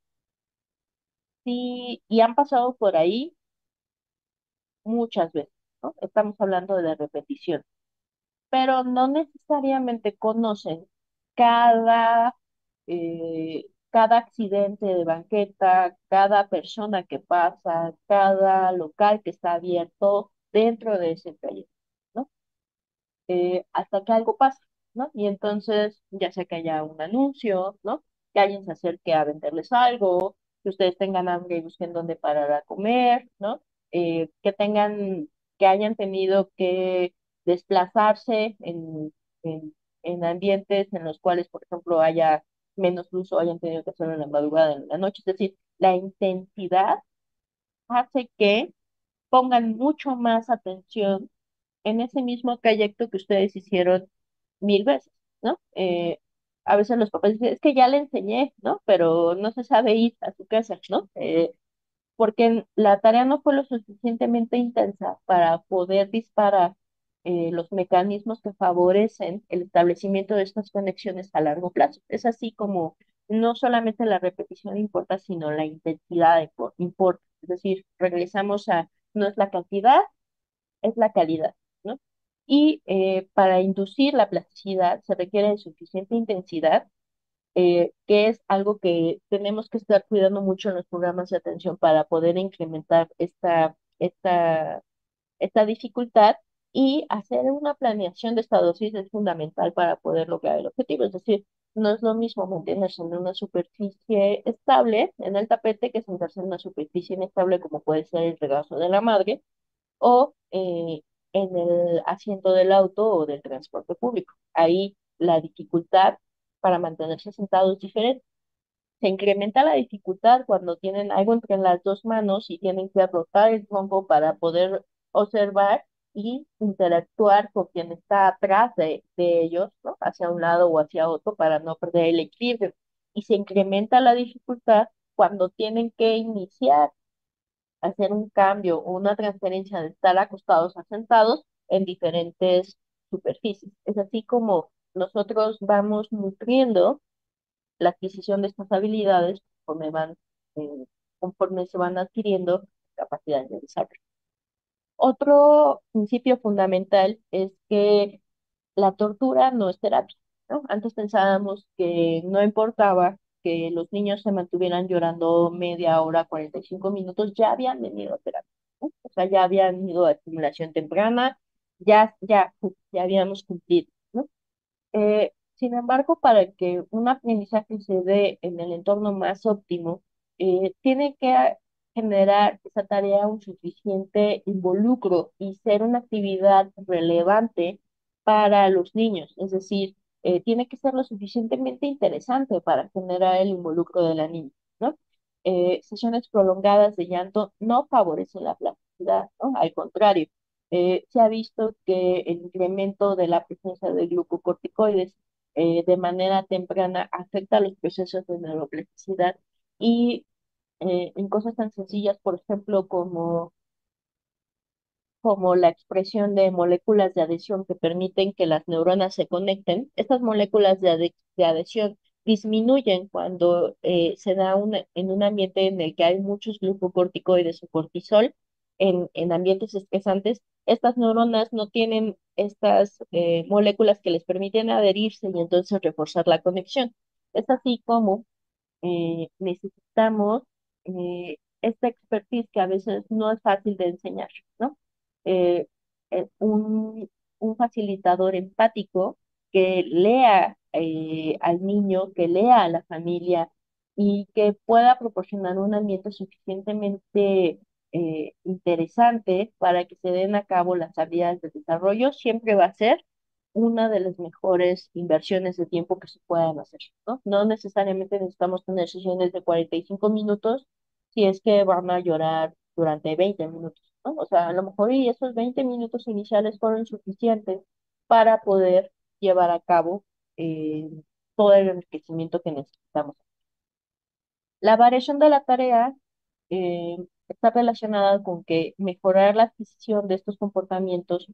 Sí, y han pasado por ahí muchas veces, ¿no? Estamos hablando de la repetición, pero no necesariamente conocen cada, cada accidente de banqueta, cada persona que pasa, cada local que está abierto dentro de ese trayecto, ¿no? Hasta que algo pasa, ¿no? Y entonces, ya sea que haya un anuncio, ¿no? Que alguien se acerque a venderles algo, que ustedes tengan hambre y busquen dónde parar a comer, ¿no? Que hayan tenido que desplazarse en, en ambientes en los cuales, por ejemplo, haya menos luz o hayan tenido que hacerlo en la madrugada, en la noche. Es decir, la intensidad hace que pongan mucho más atención en ese mismo trayecto que ustedes hicieron 1000 veces, ¿no? A veces los papás dicen, es que ya le enseñé, ¿no? Pero no se sabe ir a su casa, ¿no? porque la tarea no fue lo suficientemente intensa para poder disparar los mecanismos que favorecen el establecimiento de estas conexiones a largo plazo. Es así como no solamente la repetición importa, sino la intensidad importa. Es decir, regresamos a no es la cantidad, es la calidad, ¿no? Y para inducir la plasticidad se requiere de suficiente intensidad, que es algo que tenemos que estar cuidando mucho en los programas de atención para poder incrementar esta dificultad, y hacer una planeación de esta dosis es fundamental para poder lograr el objetivo. Es decir, no es lo mismo mantenerse en una superficie estable en el tapete que sentarse en una superficie inestable como puede ser el regazo de la madre o en el asiento del auto o del transporte público. Ahí la dificultad para mantenerse sentado es diferente. Se incrementa la dificultad cuando tienen algo entre las dos manos y tienen que rotar el tronco para poder observar y interactuar con quien está atrás de ellos, ¿no? Hacia un lado o hacia otro para no perder el equilibrio. Y se incrementa la dificultad cuando tienen que iniciar, hacer un cambio o una transferencia de estar acostados a sentados en diferentes superficies. Es así como nosotros vamos nutriendo la adquisición de estas habilidades eh, conforme se van adquiriendo capacidades de desarrollo. Otro principio fundamental es que la tortura no es terapia, ¿no? Antes pensábamos que no importaba que los niños se mantuvieran llorando media hora, 45 minutos, ya habían venido a terapia, ¿no? O sea, ya habían ido a estimulación temprana, ya habíamos cumplido, ¿no? Sin embargo, para que un aprendizaje se dé en el entorno más óptimo, tiene que generar esa tarea un suficiente involucro y ser una actividad relevante para los niños. Es decir, tiene que ser lo suficientemente interesante para generar el involucro de la niña, ¿no? Sesiones prolongadas de llanto no favorecen la plasticidad, ¿no? Al contrario, se ha visto que el incremento de la presencia de glucocorticoides de manera temprana afecta los procesos de neuroplasticidad, y en cosas tan sencillas, por ejemplo, como la expresión de moléculas de adhesión que permiten que las neuronas se conecten. Estas moléculas de adhesión disminuyen cuando se da en un ambiente en el que hay muchos glucocorticoides o cortisol, en ambientes estresantes. Estas neuronas no tienen estas moléculas que les permiten adherirse y entonces reforzar la conexión. Es así como necesitamos esta expertise que a veces no es fácil de enseñar, ¿no? Eh, un facilitador empático que lea al niño, que lea a la familia y que pueda proporcionar un ambiente suficientemente interesante para que se den a cabo las habilidades de desarrollo, siempre va a ser una de las mejores inversiones de tiempo que se puedan hacer, ¿no? No necesariamente necesitamos tener sesiones de 45 minutos si es que van a llorar durante 20 minutos, ¿no? O sea, a lo mejor y esos 20 minutos iniciales fueron suficientes para poder llevar a cabo eh, todo el enriquecimiento que necesitamos. La variación de la tarea eh, está relacionada con que mejorar la adquisición de estos comportamientos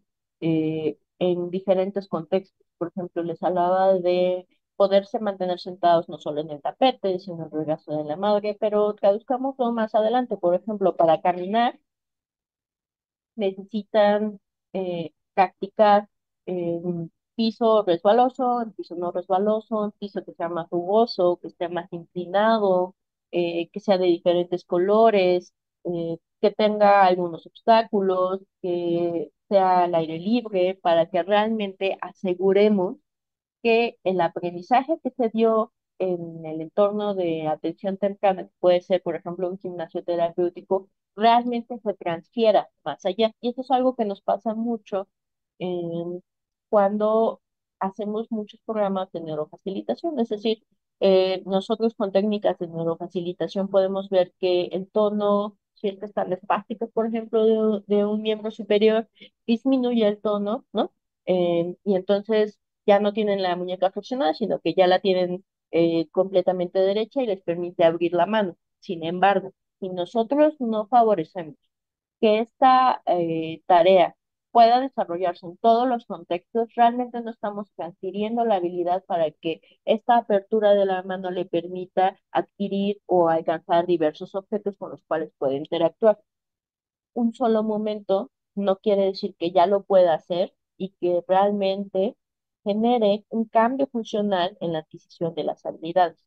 en diferentes contextos. Por ejemplo, les hablaba de poderse mantener sentados no solo en el tapete, sino en el regazo de la madre, pero traduzcámoslo más adelante. Por ejemplo, para caminar necesitan practicar en piso resbaloso, en piso no resbaloso, en piso que sea más rugoso, que esté más inclinado, que sea de diferentes colores, que tenga algunos obstáculos, que sea al aire libre, para que realmente aseguremos que el aprendizaje que se dio en el entorno de atención temprana, que puede ser, por ejemplo, un gimnasio terapéutico, realmente se transfiera más allá. Y eso es algo que nos pasa mucho cuando hacemos muchos programas de neurofacilitación. Es decir, nosotros con técnicas de neurofacilitación podemos ver que el tono, si es que están espásticos, por ejemplo, de un miembro superior, disminuye el tono, ¿no? Y entonces ya no tienen la muñeca flexionada, sino que ya la tienen completamente derecha y les permite abrir la mano. Sin embargo, si nosotros no favorecemos que esta tarea pueda desarrollarse en todos los contextos, realmente no estamos transfiriendo la habilidad para que esta apertura de la mano le permita adquirir o alcanzar diversos objetos con los cuales puede interactuar. Un solo momento no quiere decir que ya lo pueda hacer y que realmente genere un cambio funcional en la adquisición de las habilidades.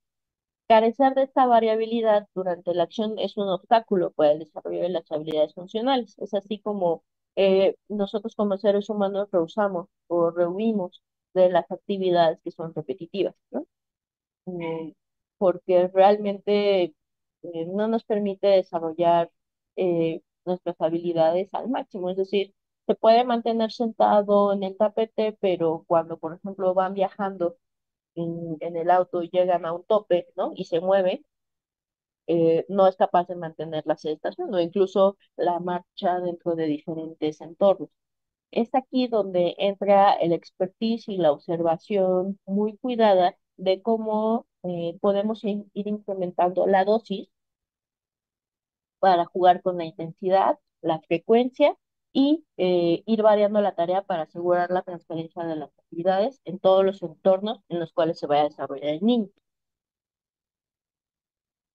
Carecer de esta variabilidad durante la acción es un obstáculo para el desarrollo de las habilidades funcionales. Es así como nosotros como seres humanos rehusamos o rehuimos de las actividades que son repetitivas, ¿no? eh, Porque realmente no nos permite desarrollar nuestras habilidades al máximo. Es decir, se puede mantener sentado en el tapete, pero cuando, por ejemplo, van viajando en el auto y llegan a un tope, ¿no? Y se mueven, no es capaz de mantener la sedestación o incluso la marcha dentro de diferentes entornos. Es aquí donde entra el expertise y la observación muy cuidada de cómo podemos ir incrementando la dosis para jugar con la intensidad, la frecuencia y ir variando la tarea para asegurar la transferencia de las actividades en todos los entornos en los cuales se vaya a desarrollar el niño.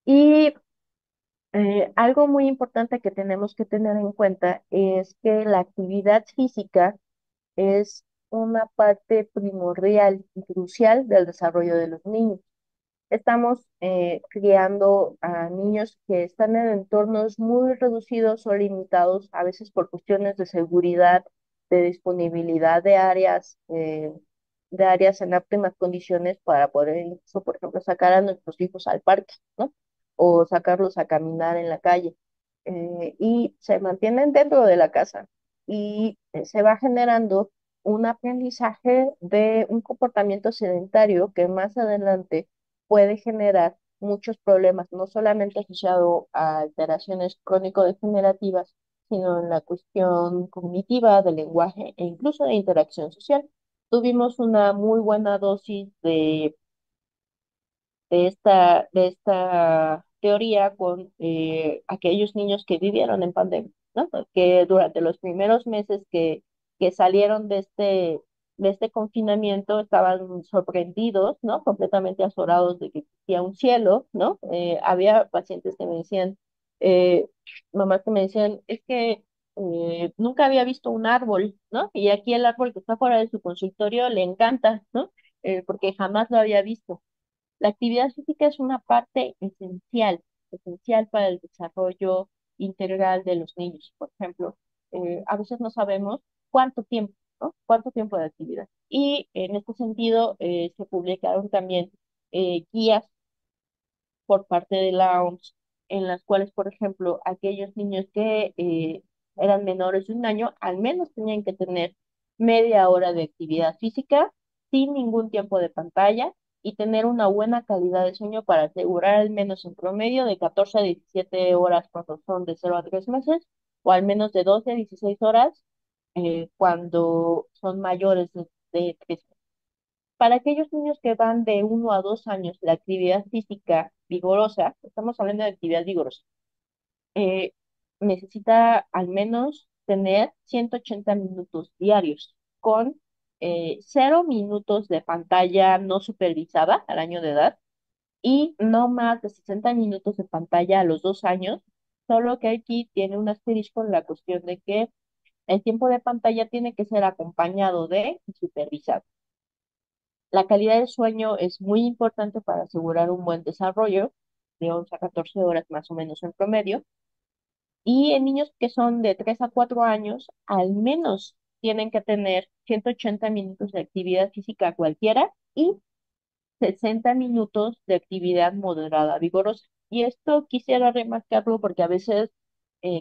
Y algo muy importante que tenemos que tener en cuenta es que la actividad física es una parte primordial y crucial del desarrollo de los niños. Estamos criando a niños que están en entornos muy reducidos o limitados, a veces por cuestiones de seguridad, de disponibilidad de áreas en óptimas condiciones para poder incluso, por ejemplo, sacar a nuestros hijos al parque, ¿no? O sacarlos a caminar en la calle. Y se mantienen dentro de la casa y se va generando un aprendizaje de un comportamiento sedentario que más adelante puede generar muchos problemas, no solamente asociado a alteraciones crónico-degenerativas, sino en la cuestión cognitiva, del lenguaje e incluso de interacción social. Tuvimos una muy buena dosis de esta teoría con aquellos niños que vivieron en pandemia, ¿no? Que durante los primeros meses que salieron de este confinamiento estaban sorprendidos, ¿no? Completamente azorados de que existía un cielo, ¿no? Había pacientes que me decían, eh, mamás que me decían, es que nunca había visto un árbol, ¿no? Y aquí el árbol que está fuera de su consultorio le encanta, ¿no? Porque jamás lo había visto. La actividad física es una parte esencial, esencial para el desarrollo integral de los niños. Por ejemplo, a veces no sabemos cuánto tiempo, ¿no? Cuánto tiempo de actividad. Y en este sentido, se publicaron también guías por parte de la OMS, en las cuales, por ejemplo, aquellos niños que eran menores de un año, al menos tenían que tener media hora de actividad física sin ningún tiempo de pantalla y tener una buena calidad de sueño para asegurar al menos en promedio de 14 a 17 horas cuando son de 0 a 3 meses o al menos de 12 a 16 horas cuando son mayores de 3 meses. Para aquellos niños que van de 1 a 2 años, la actividad física vigorosa, estamos hablando de actividad vigorosa, eh, necesita al menos tener 180 minutos diarios con 0 minutos de pantalla no supervisada al año de edad y no más de 60 minutos de pantalla a los 2 años, solo que aquí tiene un asterisco en la cuestión de que el tiempo de pantalla tiene que ser acompañado de y supervisado. La calidad del sueño es muy importante para asegurar un buen desarrollo, de 11 a 14 horas más o menos en promedio. Y en niños que son de 3 a 4 años, al menos tienen que tener 180 minutos de actividad física cualquiera y 60 minutos de actividad moderada vigorosa. Y esto quisiera remarcarlo porque a veces,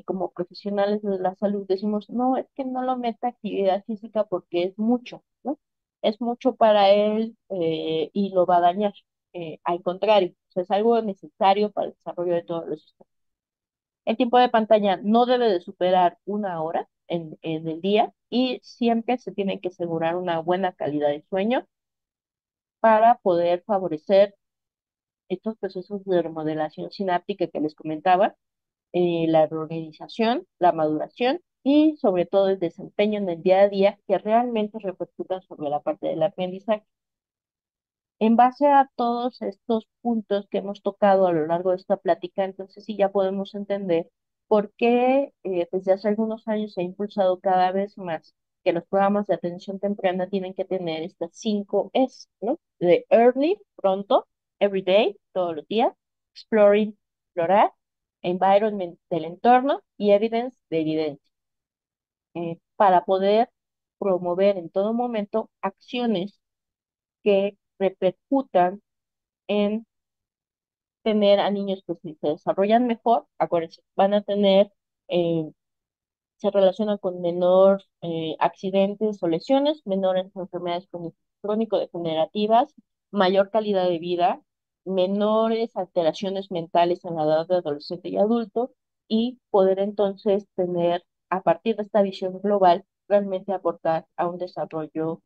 como profesionales de la salud, decimos, no, es que no lo meta actividad física porque es mucho, ¿no? Es mucho para él y lo va a dañar. Al contrario, o sea, es algo necesario para el desarrollo de todos los sistemas. El tiempo de pantalla no debe de superar 1 hora en el día y siempre se tiene que asegurar una buena calidad de sueño para poder favorecer estos procesos de remodelación sináptica que les comentaba la reorganización, la maduración y sobre todo el desempeño en el día a día que realmente repercutan sobre la parte del aprendizaje. En base a todos estos puntos que hemos tocado a lo largo de esta plática, entonces sí ya podemos entender por qué desde hace algunos años se ha impulsado cada vez más que los programas de atención temprana tienen que tener estas 5 S, ¿no? De early, pronto, everyday, todos los días, exploring, explorar, environment del entorno y evidence de evidencia, para poder promover en todo momento acciones que repercutan en tener a niños que si se desarrollan mejor, acuérdense, van a tener, eh, se relacionan con menor accidentes o lesiones, menores enfermedades crónico-degenerativas, mayor calidad de vida, menores alteraciones mentales en la edad de adolescente y adulto, y poder entonces tener, a partir de esta visión global, realmente aportar a un desarrollo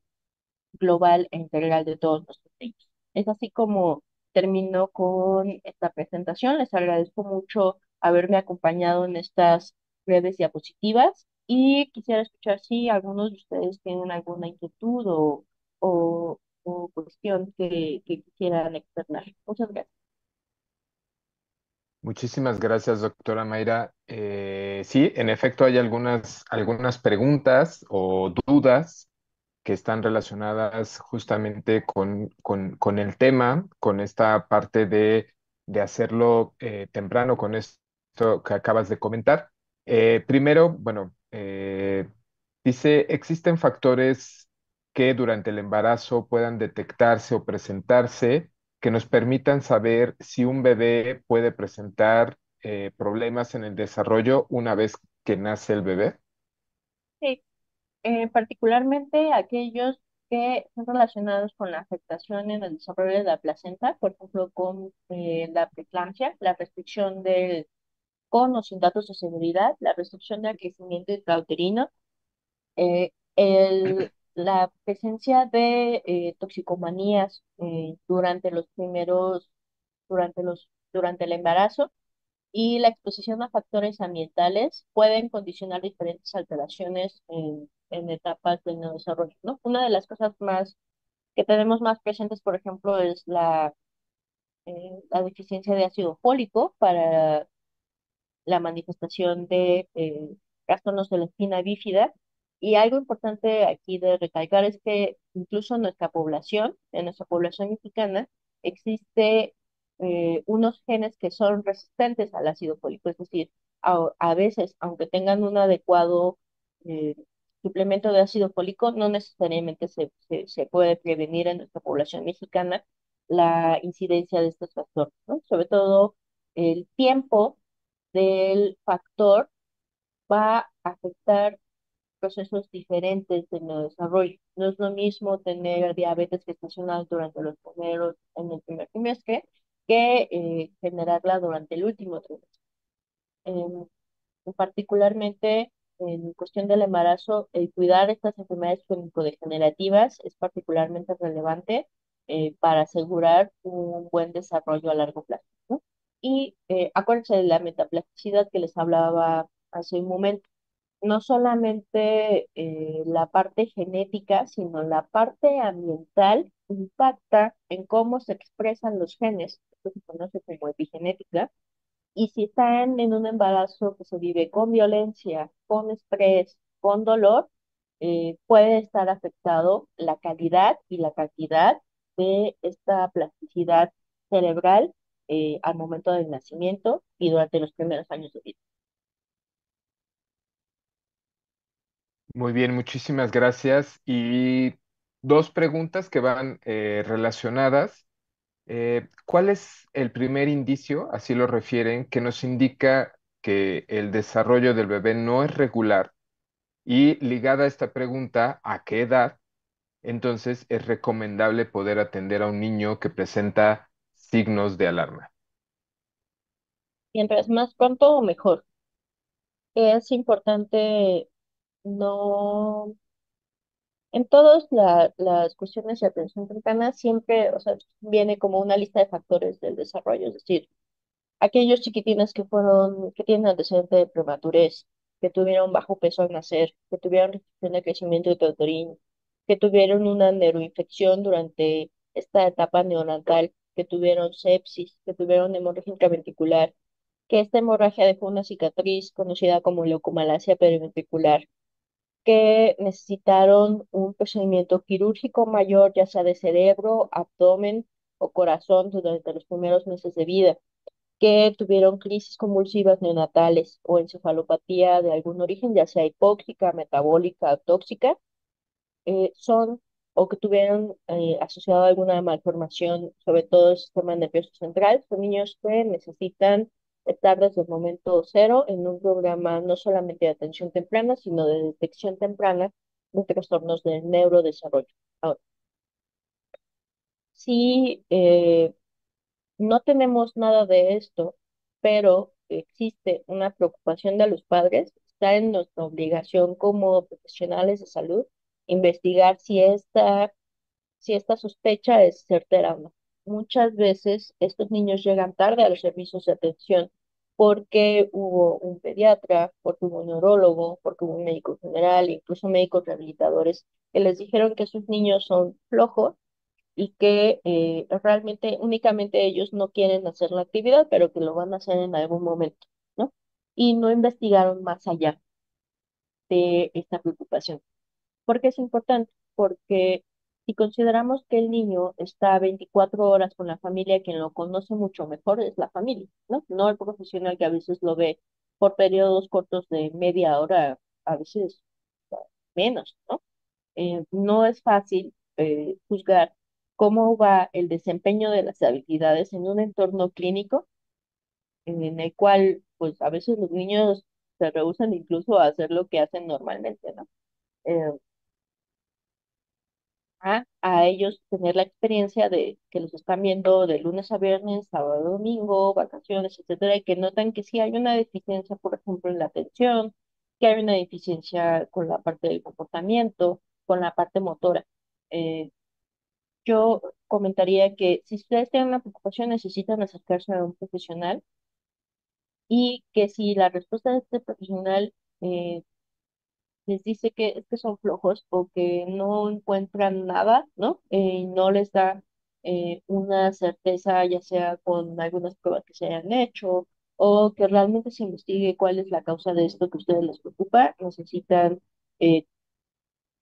global e integral de todos nuestros niños. Es así como termino con esta presentación. Les agradezco mucho haberme acompañado en estas breves diapositivas y quisiera escuchar si algunos de ustedes tienen alguna inquietud o cuestión que quisieran externar. Muchas gracias. Muchísimas gracias, doctora Mayra. Sí, en efecto hay algunas preguntas o dudas que están relacionadas justamente con el tema, con esta parte de hacerlo temprano, con esto que acabas de comentar. Primero, bueno, dice, ¿existen factores que durante el embarazo puedan detectarse o presentarse que nos permitan saber si un bebé puede presentar problemas en el desarrollo una vez que nace el bebé? Sí, particularmente aquellos que son relacionados con la afectación en el desarrollo de la placenta, por ejemplo, con la preeclampsia, la restricción del con o sin datos de seguridad, la restricción del crecimiento intrauterino, la presencia de toxicomanías durante el embarazo y la exposición a factores ambientales pueden condicionar diferentes alteraciones en etapas del neurodesarrollo, ¿no? Una de las cosas más que tenemos más presentes, por ejemplo, es la deficiencia de ácido fólico para la manifestación de trastornos de la espina bífida. Y algo importante aquí de recalcar es que incluso en nuestra población mexicana, existe unos genes que son resistentes al ácido fólico, es decir, a veces, aunque tengan un adecuado eh, suplemento de ácido fólico, no necesariamente se puede prevenir en nuestra población mexicana la incidencia de estos factores, ¿no? Sobre todo el tiempo del factor va a afectar procesos diferentes de neurodesarrollo. No es lo mismo tener diabetes gestacional durante en el primer trimestre, que generarla durante el último trimestre. Em, Particularmente en cuestión del embarazo, el cuidar estas enfermedades crónico-degenerativas es particularmente relevante para asegurar un buen desarrollo a largo plazo, ¿no? Y acuérdense de la metaplasticidad que les hablaba hace un momento. No solamente la parte genética, sino la parte ambiental impacta en cómo se expresan los genes. Esto se conoce como epigenética, y si están en un embarazo que se vive con violencia, con estrés, con dolor, puede estar afectado la calidad y la cantidad de esta plasticidad cerebral al momento del nacimiento y durante los primeros años de vida. Muy bien, muchísimas gracias. Y dos preguntas que van relacionadas. ¿Cuál es el primer indicio, así lo refieren, que nos indica que el desarrollo del bebé no es regular? Y ligada a esta pregunta, ¿a qué edad entonces es recomendable poder atender a un niño que presenta signos de alarma? Mientras más pronto, mejor. Es importante no, en todas las cuestiones de atención temprana siempre, o sea, viene como una lista de factores del desarrollo, es decir, aquellos chiquitines que tienen antecedente de prematurez, que tuvieron bajo peso al nacer, que tuvieron restricción de crecimiento uterino, que tuvieron una neuroinfección durante esta etapa neonatal, que tuvieron sepsis, que tuvieron hemorragia intraventricular, que esta hemorragia dejó una cicatriz conocida como leucomalacia periventricular, que necesitaron un procedimiento quirúrgico mayor, ya sea de cerebro, abdomen o corazón durante los primeros meses de vida, que tuvieron crisis convulsivas neonatales o encefalopatía de algún origen, ya sea hipóxica, metabólica o tóxica, son o que tuvieron asociado alguna malformación, sobre todo el sistema nervioso central, son niños que necesitan estar desde el momento cero en un programa no solamente de atención temprana, sino de detección temprana de trastornos del neurodesarrollo. Ahora, sí, no tenemos nada de esto, pero existe una preocupación de los padres. Está en nuestra obligación como profesionales de salud investigar si esta sospecha es certera o no. Muchas veces estos niños llegan tarde a los servicios de atención porque hubo un pediatra, porque hubo un neurólogo, porque hubo un médico general, incluso médicos rehabilitadores que les dijeron que sus niños son flojos y que realmente únicamente ellos no quieren hacer la actividad, pero que lo van a hacer en algún momento, ¿no? Y no investigaron más allá de esta preocupación. ¿Por qué es importante? Porque si consideramos que el niño está 24 horas con la familia, quien lo conoce mucho mejor es la familia, ¿no? No el profesional que a veces lo ve por periodos cortos de media hora, a veces menos, ¿no? No es fácil juzgar cómo va el desempeño de las habilidades en un entorno clínico en el cual, pues, a veces los niños se rehúsan incluso a hacer lo que hacen normalmente, ¿no? Eh, a ellos tener la experiencia de que los están viendo de lunes a viernes, sábado, domingo, vacaciones, etcétera, y que notan que sí hay una deficiencia, por ejemplo, en la atención, que hay una deficiencia con la parte del comportamiento, con la parte motora. Eh, yo comentaría que si ustedes tienen una preocupación, necesitan acercarse a un profesional y que si la respuesta de este profesional eh, les dice que es que son flojos o que no encuentran nada, ¿no? Y no les da una certeza, ya sea con algunas pruebas que se hayan hecho o que realmente se investigue cuál es la causa de esto que a ustedes les preocupa, necesitan eh,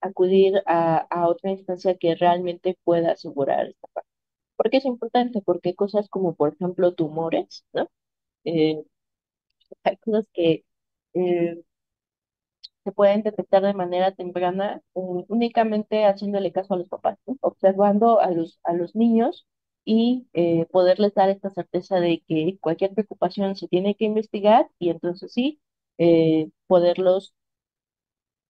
acudir a otra instancia que realmente pueda asegurar esta parte. ¿Por qué es importante? Porque cosas como, por ejemplo, tumores, ¿no? Eh, hay cosas que eh, se pueden detectar de manera temprana, únicamente haciéndole caso a los papás, ¿no? Observando a los niños y poderles dar esta certeza de que cualquier preocupación se tiene que investigar y entonces sí, poderlos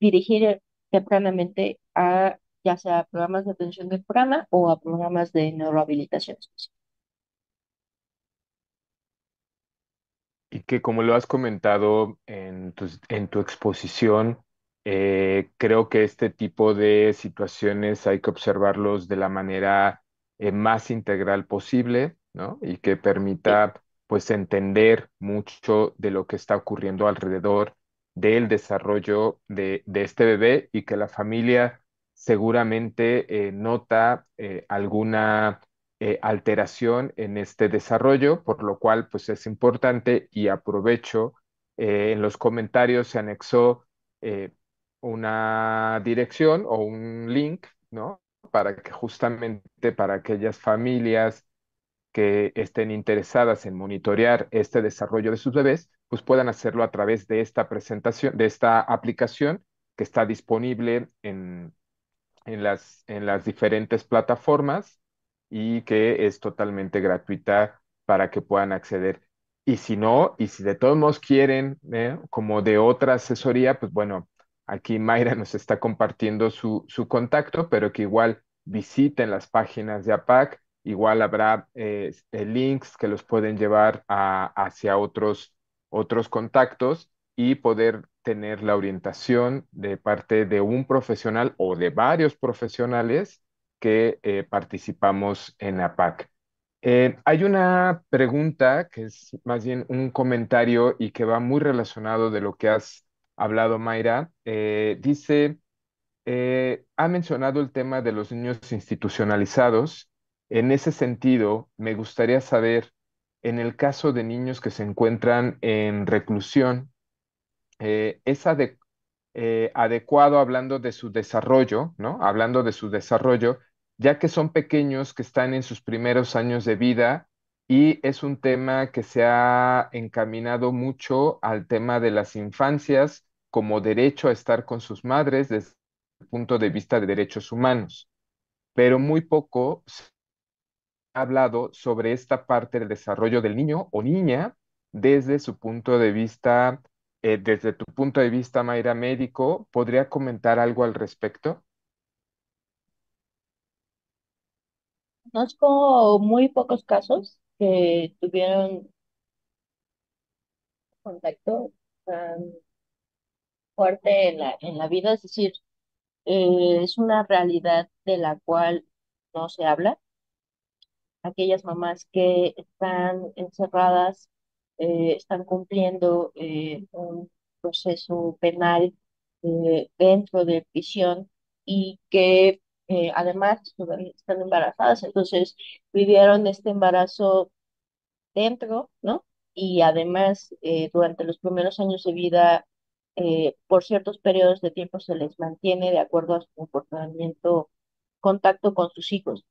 dirigir tempranamente a ya sea programas de atención temprana o a programas de neurohabilitación específica. Y que como lo has comentado en tu exposición, creo que este tipo de situaciones hay que observarlos de la manera más integral posible, ¿no? Y que Sí, permita pues entender mucho de lo que está ocurriendo alrededor del desarrollo de este bebé y que la familia seguramente nota alguna alteración en este desarrollo, por lo cual pues es importante y aprovecho, en los comentarios se anexó eh, una dirección o un link, ¿no? Para que justamente para aquellas familias que estén interesadas en monitorear este desarrollo de sus bebés, pues puedan hacerlo a través de esta presentación, de esta aplicación que está disponible en las diferentes plataformas y que es totalmente gratuita para que puedan acceder. Y si no, y si de todos modos quieren, como de otra asesoría, pues bueno, aquí Mayra nos está compartiendo su contacto, pero que igual visiten las páginas de APAC, igual habrá links que los pueden llevar hacia otros contactos y poder tener la orientación de parte de un profesional o de varios profesionales que participamos en APAC. Hay una pregunta que es más bien un comentario y que va muy relacionado de lo que has hablado, Mayra. Dice, ha mencionado el tema de los niños institucionalizados. En ese sentido, me gustaría saber, en el caso de niños que se encuentran en reclusión, ¿es adecuado hablando de su desarrollo, ¿no? Hablando de su desarrollo, ya que son pequeños que están en sus primeros años de vida y es un tema que se ha encaminado mucho al tema de las infancias como derecho a estar con sus madres desde el punto de vista de derechos humanos, pero muy poco hablado sobre esta parte del desarrollo del niño o niña desde su punto de vista, desde tu punto de vista, Mayra, médico, ¿podría comentar algo al respecto? Conozco muy pocos casos que tuvieron contacto tan fuerte en la vida, es decir, es una realidad de la cual no se habla. Aquellas mamás que están encerradas, están cumpliendo un proceso penal dentro de prisión y que además todavía están embarazadas, entonces vivieron este embarazo dentro, ¿no? Y además, durante los primeros años de vida, por ciertos periodos de tiempo se les mantiene de acuerdo a su comportamiento, contacto con sus hijos.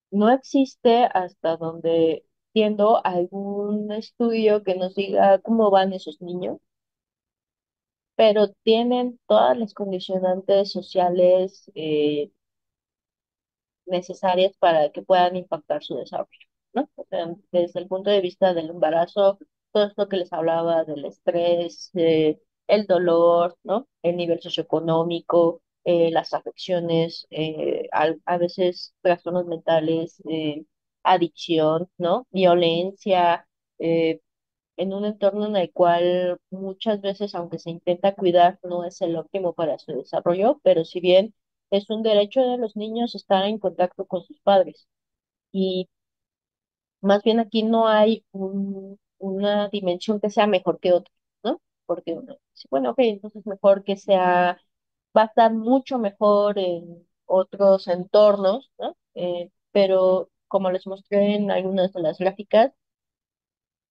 No existe hasta donde entiendo algún estudio que nos diga cómo van esos niños, pero tienen todas las condicionantes sociales necesarias para que puedan impactar su desarrollo, ¿no? O sea, desde el punto de vista del embarazo, todo esto que les hablaba del estrés, el dolor, ¿no? El nivel socioeconómico, las afecciones, a veces trastornos mentales, adicción, ¿no? Violencia, eh, en un entorno en el cual muchas veces, aunque se intenta cuidar, no es el óptimo para su desarrollo, pero si bien es un derecho de los niños estar en contacto con sus padres. Y más bien aquí no hay una dimensión que sea mejor que otra, ¿no? Porque uno dice, bueno, ok, entonces mejor que sea, va a estar mucho mejor en otros entornos, ¿no? Pero como les mostré en algunas de las gráficas,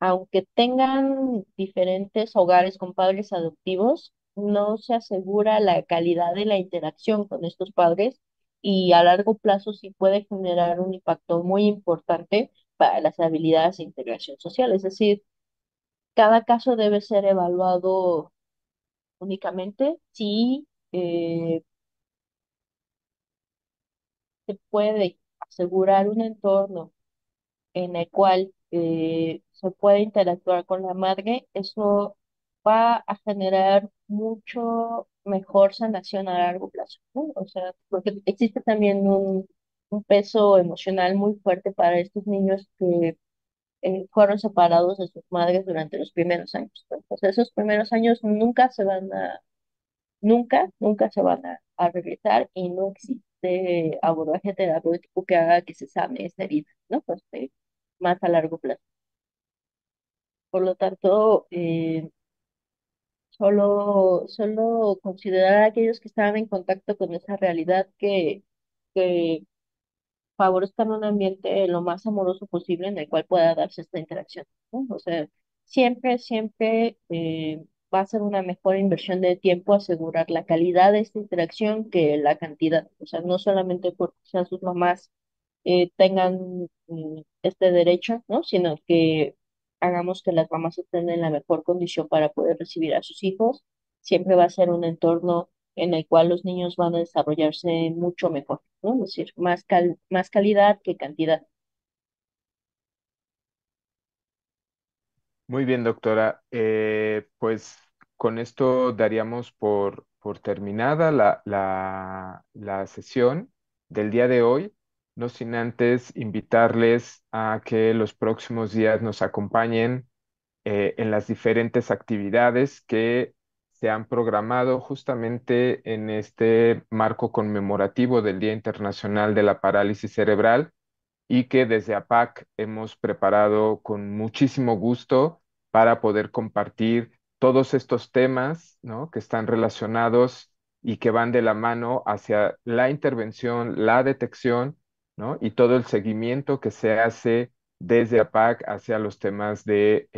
aunque tengan diferentes hogares con padres adoptivos, no se asegura la calidad de la interacción con estos padres y a largo plazo sí puede generar un impacto muy importante para las habilidades de integración social. Es decir, cada caso debe ser evaluado únicamente si se puede asegurar un entorno en el cual se puede interactuar con la madre, eso va a generar mucho mejor sanación a largo plazo, ¿no? O sea, porque existe también un peso emocional muy fuerte para estos niños que fueron separados de sus madres durante los primeros años, ¿no? O sea, esos primeros años nunca se van a regresar y no existe abordaje terapéutico que haga que se sane esta herida, ¿no? Pues, más a largo plazo. Por lo tanto, solo considerar a aquellos que estaban en contacto con esa realidad que favorezcan un ambiente lo más amoroso posible en el cual pueda darse esta interacción, ¿no? O sea, siempre va a ser una mejor inversión de tiempo asegurar la calidad de esta interacción que la cantidad. O sea, no solamente porque sean sus mamás tengan este derecho, ¿no? Sino que hagamos que las mamás estén en la mejor condición para poder recibir a sus hijos. Siempre va a ser un entorno en el cual los niños van a desarrollarse mucho mejor, ¿no? Es decir, más calidad que cantidad. Muy bien, doctora. Pues con esto daríamos por terminada la sesión del día de hoy, no sin antes invitarles a que los próximos días nos acompañen en las diferentes actividades que se han programado justamente en este marco conmemorativo del Día Internacional de la Parálisis Cerebral. y que desde APAC hemos preparado con muchísimo gusto para poder compartir todos estos temas, ¿no? Que están relacionados y que van de la mano hacia la intervención, la detección, ¿no? Y todo el seguimiento que se hace desde APAC hacia los temas de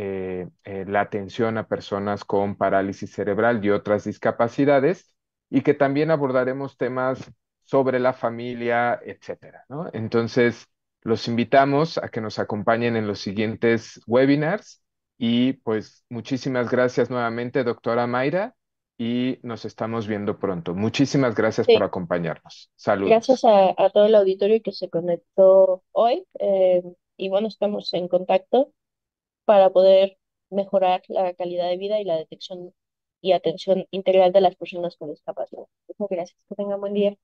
la atención a personas con parálisis cerebral y otras discapacidades, y que también abordaremos temas sobre la familia, etcétera, ¿no? Entonces, los invitamos a que nos acompañen en los siguientes webinars y pues muchísimas gracias nuevamente, doctora Mayra, y nos estamos viendo pronto. Muchísimas gracias por Sí, acompañarnos. gracias Saludos. a todo el auditorio que se conectó hoy. Y bueno, estamos en contacto para poder mejorar la calidad de vida y la detección y atención integral de las personas con discapacidad. Muchas gracias. Que tengan buen día.